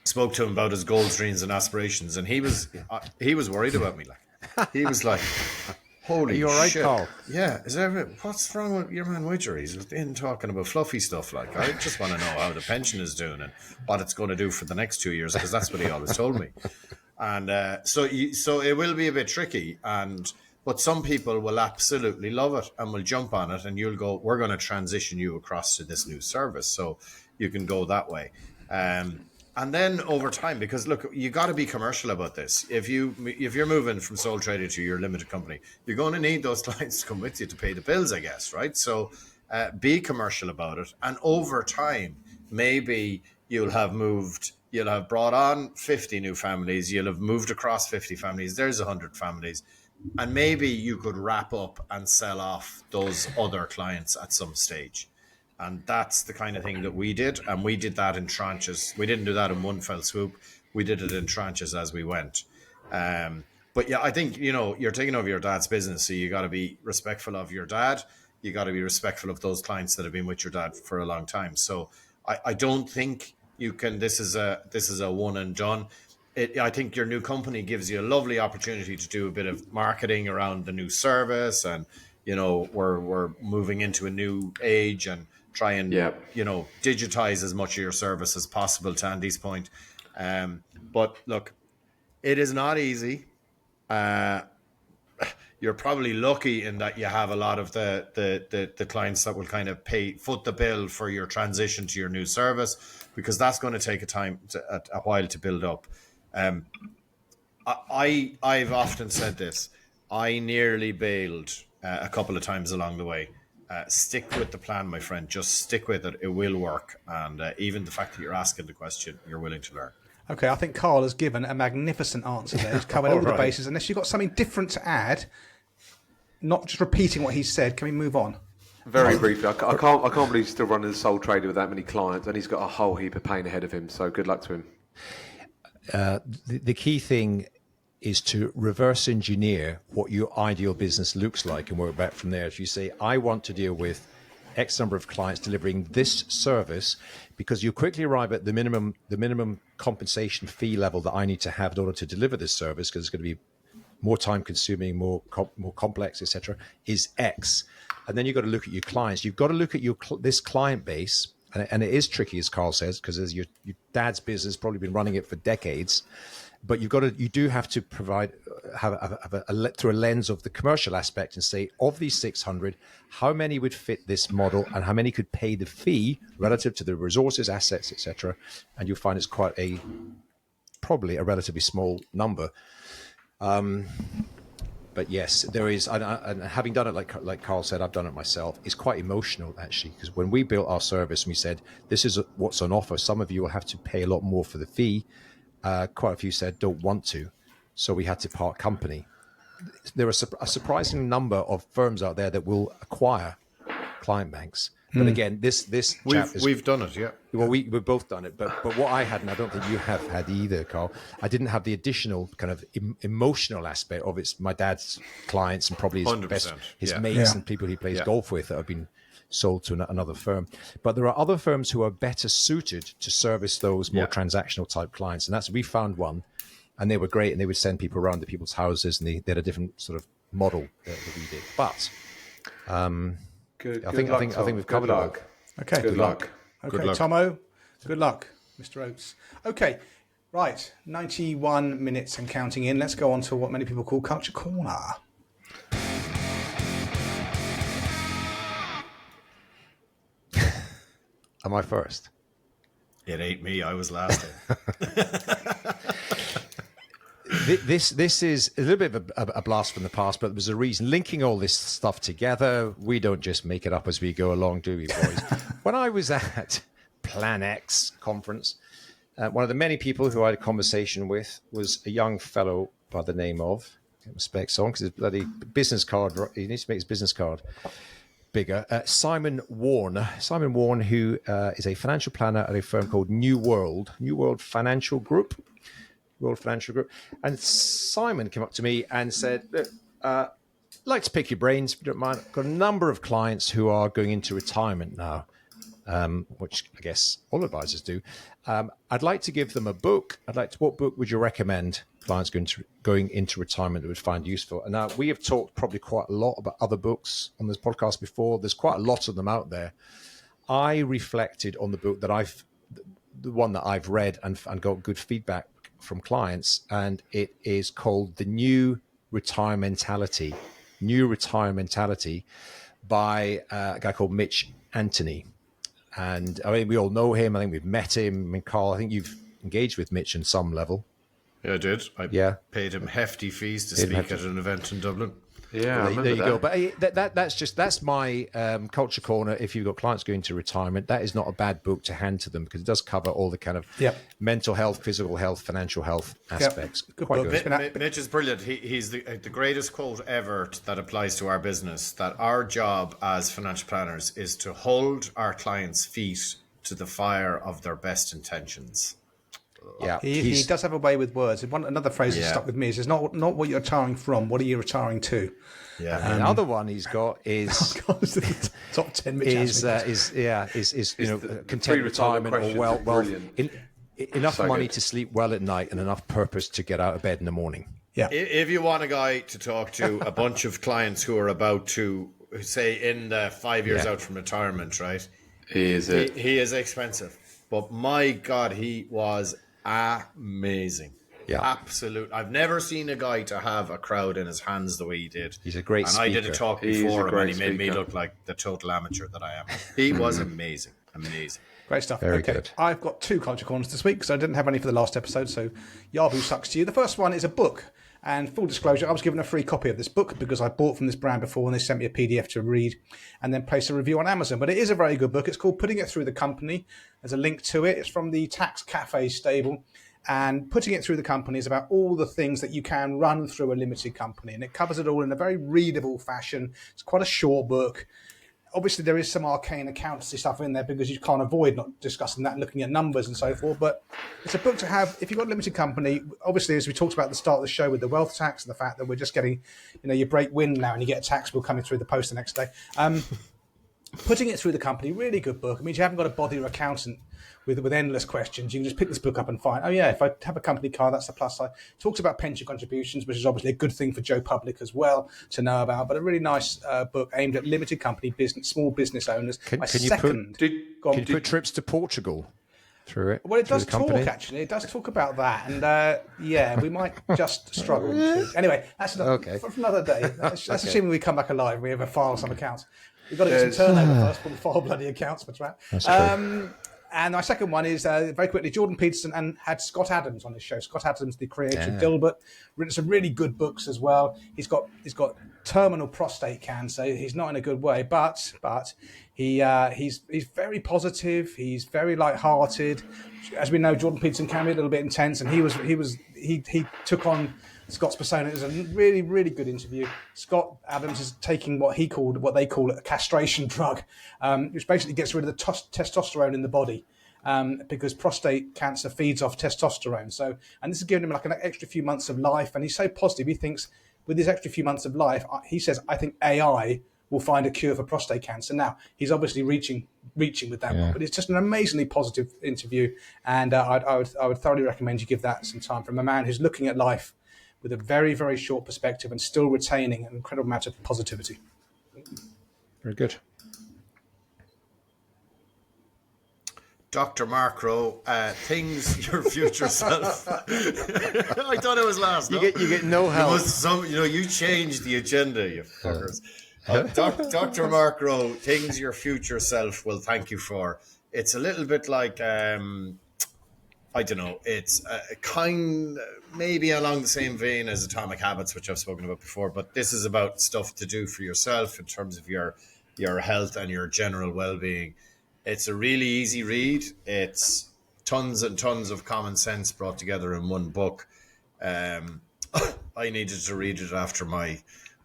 spoke to him about his goals, dreams, and aspirations, and he was worried about me. Like, he was like, "Holy, are you all right, shit, Carl? Yeah, what's wrong with your man Widger? He's in talking about fluffy stuff. Like, I just want to know how the pension is doing and what it's going to do for the next 2 years, because that's what he always told me." And so it will be a bit tricky, but some people will absolutely love it and will jump on it, and you'll go, "We're going to transition you across to this new service," so you can go that way. And then over time, because look, you got to be commercial about this. If you're moving from sole trader to your limited company, you're going to need those clients to come with you to pay the bills, I guess, right? So be commercial about it. And over time, maybe you'll have brought on 50 new families. You'll have moved across 50 families. There's 100 families. And maybe you could wrap up and sell off those other clients at some stage. And that's the kind of thing that we did. And we did that in tranches. We didn't do that in one fell swoop. We did it in tranches as we went. But yeah, I think, you're taking over your dad's business. So you got to be respectful of your dad. You got to be respectful of those clients that have been with your dad for a long time. So I don't think you can, this is a one and done. I think your new company gives you a lovely opportunity to do a bit of marketing around the new service. And, we're moving into a new age, and try and, digitize as much of your service as possible, to Andy's point. But look, it is not easy. you're probably lucky in that you have a lot of the clients that will kind of foot the bill for your transition to your new service, because that's going to take a while to build up. I've often said this. I nearly bailed a couple of times along the way. Stick with the plan, my friend. Just stick with it. It will work. And even the fact that you're asking the question, you're willing to learn. Okay, I think Carl has given a magnificent answer there. He's covered all the bases. Unless you've got something different to add, not just repeating what he said, can we move on? Very briefly, I can't believe he's still running the sole trader with that many clients, and he's got a whole heap of pain ahead of him. So good luck to him. The key thing is to reverse engineer what your ideal business looks like and work back from there. If you say, I want to deal with X number of clients delivering this service, because you quickly arrive at the minimum compensation fee level that I need to have in order to deliver this service, because it's going to be more time consuming, more complex, etc., is X. And then you've got to look at your clients. You've got to look at this client base, and it is tricky, as Carl says, because as your dad's business, probably been running it for decades. But you do have to provide through a lens of the commercial aspect and say, of these 600, how many would fit this model and how many could pay the fee relative to the resources, assets, etc. And you'll find it's probably a relatively small number. But yes, there is, and having done it like Carl said, I've done it myself. It's quite emotional actually, because when we built our service and we said this is what's on offer, some of you will have to pay a lot more for the fee. Quite a few said don't want to, so we had to part company. There are a surprising number of firms out there that will acquire client banks, but again, we've done it, yeah. Well, we've both done it, but what I had, and I don't think you have had either, Carl, I didn't have the additional kind of emotional aspect of it's my dad's clients and probably his mates and people he plays golf with that have been sold to another firm. But there are other firms who are better suited to service those more transactional type clients. And we found one, and they were great, and they would send people around to people's houses, and they had a different sort of model that we did. But I think we've covered it all. Okay. Good luck. Okay, good luck. Tomo, good luck, Mr. Oates. Okay, right, 91 minutes and counting in. Let's go on to what many people call Culture Corner. Am I first? It ain't me. I was last. This is a little bit of a blast from the past, but there's a reason. Linking all this stuff together, we don't just make it up as we go along, do we, boys? When I was at Plan X conference, one of the many people who I had a conversation with was a young fellow by the name of, get my specs on because his bloody business card, he needs to make his business card bigger. Simon Warren. Simon Warren, who is a financial planner at a firm called New World Financial Group. And Simon came up to me and said, look, I'd like to pick your brains, if you don't mind. I've got a number of clients who are going into retirement now, which I guess all advisors do. I'd like to give them a book. What book would you recommend clients going into retirement that would find useful? And now we have talked probably quite a lot about other books on this podcast before. There's quite a lot of them out there. I reflected on the book the one that I've read and got good feedback from clients, and it is called The New Retirementality by a guy called Mitch Anthony. And I mean, we all know him. I think we've met him. I mean, Carl, I think you've engaged with Mitch on some level. Yeah, I did. I paid him hefty fees to speak at an event in Dublin. Yeah, there you go. But that's my culture corner. If you've got clients going to retirement, that is not a bad book to hand to them, because it does cover all the kind of mental health, physical health, financial health aspects. Quite good. Mitch is brilliant. He's the greatest quote ever that applies to our business, that our job as financial planners is to hold our clients' feet to the fire of their best intentions. Yeah, he does have a way with words. Another phrase that stuck with me is not what you're retiring from, what are you retiring to? Yeah, the other one he's got is top 10. Is content retirement, or enough money to sleep well at night and enough purpose to get out of bed in the morning. Yeah. If you want a guy to talk to a bunch of clients who are about to, say, in the 5 years out from retirement, right? He is expensive, but my God, he was amazing. Yeah. Absolute. I've never seen a guy to have a crowd in his hands the way he did. He's a great speaker. And I did a talk before him, and he made me speaker. look like the total amateur that I am. He was amazing. Amazing. Great stuff. Very okay, good. I've got 2 culture corners this week because I didn't have any for the last episode, so Yahoo sucks to you. The first one is a book. And full disclosure, I was given a free copy of this book because I bought from this brand before and they sent me a PDF to read and then place a review on Amazon. But it is a very good book. It's called Putting It Through the Company. There's a link to it. It's from the Tax Cafe stable. And Putting It Through the Company is about all the things that you can run through a limited company. And it covers it all in a very readable fashion. It's quite a short book. Obviously, there is some arcane accountancy stuff in there because you can't avoid not discussing that, looking at numbers and so forth. But it's a book to have if you've got a limited company. Obviously, as we talked about at the start of the show with the wealth tax and the fact that we're just getting, you break wind now and you get a tax bill coming through the post the next day. Putting It Through the Company, really good book. It means you haven't got to bother your accountant with endless questions. You can just pick this book up and find, oh yeah, if I have a company car, that's the plus side. Talks about pension contributions, which is obviously a good thing for Joe Public as well to know about, but a really nice book aimed at limited company business, small business owners. Can you put trips to Portugal through it? Well, it does talk, actually. It does talk about that. And we might just struggle to. Anyway, that's for another day. That's assuming we come back alive and we ever file some accounts. We've got to get some turnover first before we file bloody accounts for Trap. And my second one is, very quickly, Jordan Peterson and had Scott Adams on his show. Scott Adams, the creator of Dilbert, written some really good books as well. He's got terminal prostate cancer. He's not in a good way, but he's very positive. He's very light-hearted. As we know, Jordan Peterson can be a little bit intense, and he took on Scott's persona. It was a really, really good interview. Scott Adams is taking what they call a castration drug, which basically gets rid of the testosterone in the body, because prostate cancer feeds off testosterone. And this is giving him like an extra few months of life. And he's so positive. He thinks with his extra few months of life, he says, I think AI will find a cure for prostate cancer. Now, he's obviously reaching with that one, but it's just an amazingly positive interview. And I would thoroughly recommend you give that some time from a man who's looking at life with a very, very short perspective and still retaining an incredible amount of positivity. Very good. Dr. Mark Rowe, things your future self. I thought it was last. You get no help. You changed the agenda, you fuckers. Dr. Mark Rowe, things your future self will thank you for. It's a little bit like, I don't know, it's maybe along the same vein as Atomic Habits, which I've spoken about before, but this is about stuff to do for yourself in terms of your health and your general well-being. It's a really easy read. It's tons and tons of common sense brought together in one book. I needed to read it after my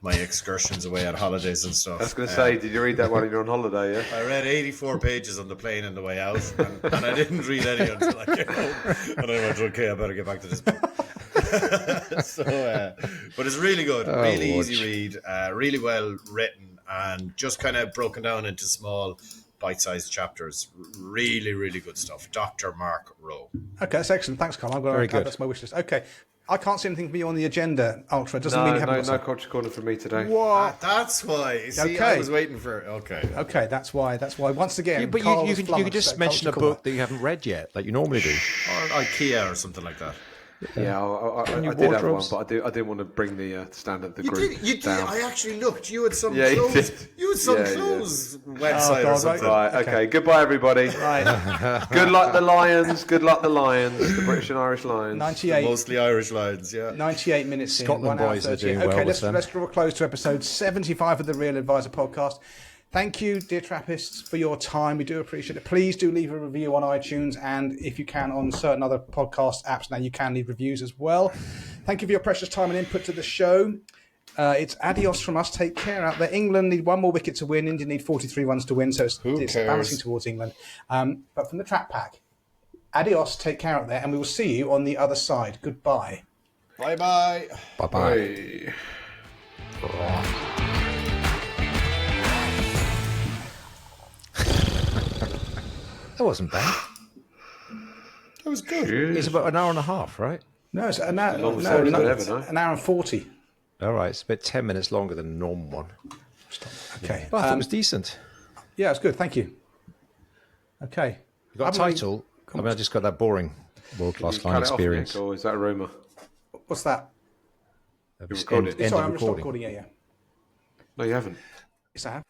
excursions away on holidays and stuff. I was going to say, did you read that while you're on holiday? Yeah, I read 84 pages on the plane on the way out, and I didn't read any until I came home. And I went, okay, I better get back to this book. But it's really good, easy read, really well written, and just kind of broken down into small, bite-sized chapters. Really, really good stuff. Dr. Mark Rowe. Okay, that's excellent. Thanks, Carl. I'm going to add that's my wish list. Okay. I can't see anything for you on the agenda, Ultra. It doesn't mean you haven't got no culture corner for me today. What? That's why. See, I was waiting for it. Okay, that's why. Once again, but you could just mention a book that you haven't read yet, like you normally do. Or IKEA or something like that. Yeah, I did have one, but I didn't want to bring the standard of the group down. I actually looked. You had some clothes. You had some clothes website or something. Right. Okay. Goodbye, everybody. Right. Good luck, the Lions. Good luck, the Lions. The British and Irish Lions. 98. Mostly Irish Lions. Yeah. 98 minutes. Scotland in, boys are doing well. Okay, let's draw a close to episode 75 of the Real Advisor podcast. Thank you, dear Trappists, for your time. We do appreciate it. Please do leave a review on iTunes, and if you can, on certain other podcast apps now, you can leave reviews as well. Thank you for your precious time and input to the show. It's adios from us. Take care out there. England need one more wicket to win. India need 43 runs to win, so it's balancing towards England. But from the Trap Pack, adios, take care out there, and we will see you on the other side. Goodbye. Bye-bye. Bye-bye. That wasn't bad. That was good. It's about an hour and a half, right? No, it's an hour, an hour and 40. All right, it's about 10 minutes longer than a normal one. Okay. Well, I thought it was decent. Yeah, it's good. Thank you. Okay. You got a title? I just got that boring world-class line experience. Or is that a rumour? What's that? You're recording. End Sorry, of I'm just recording. recording. Yeah. No, you haven't. Yes, I have.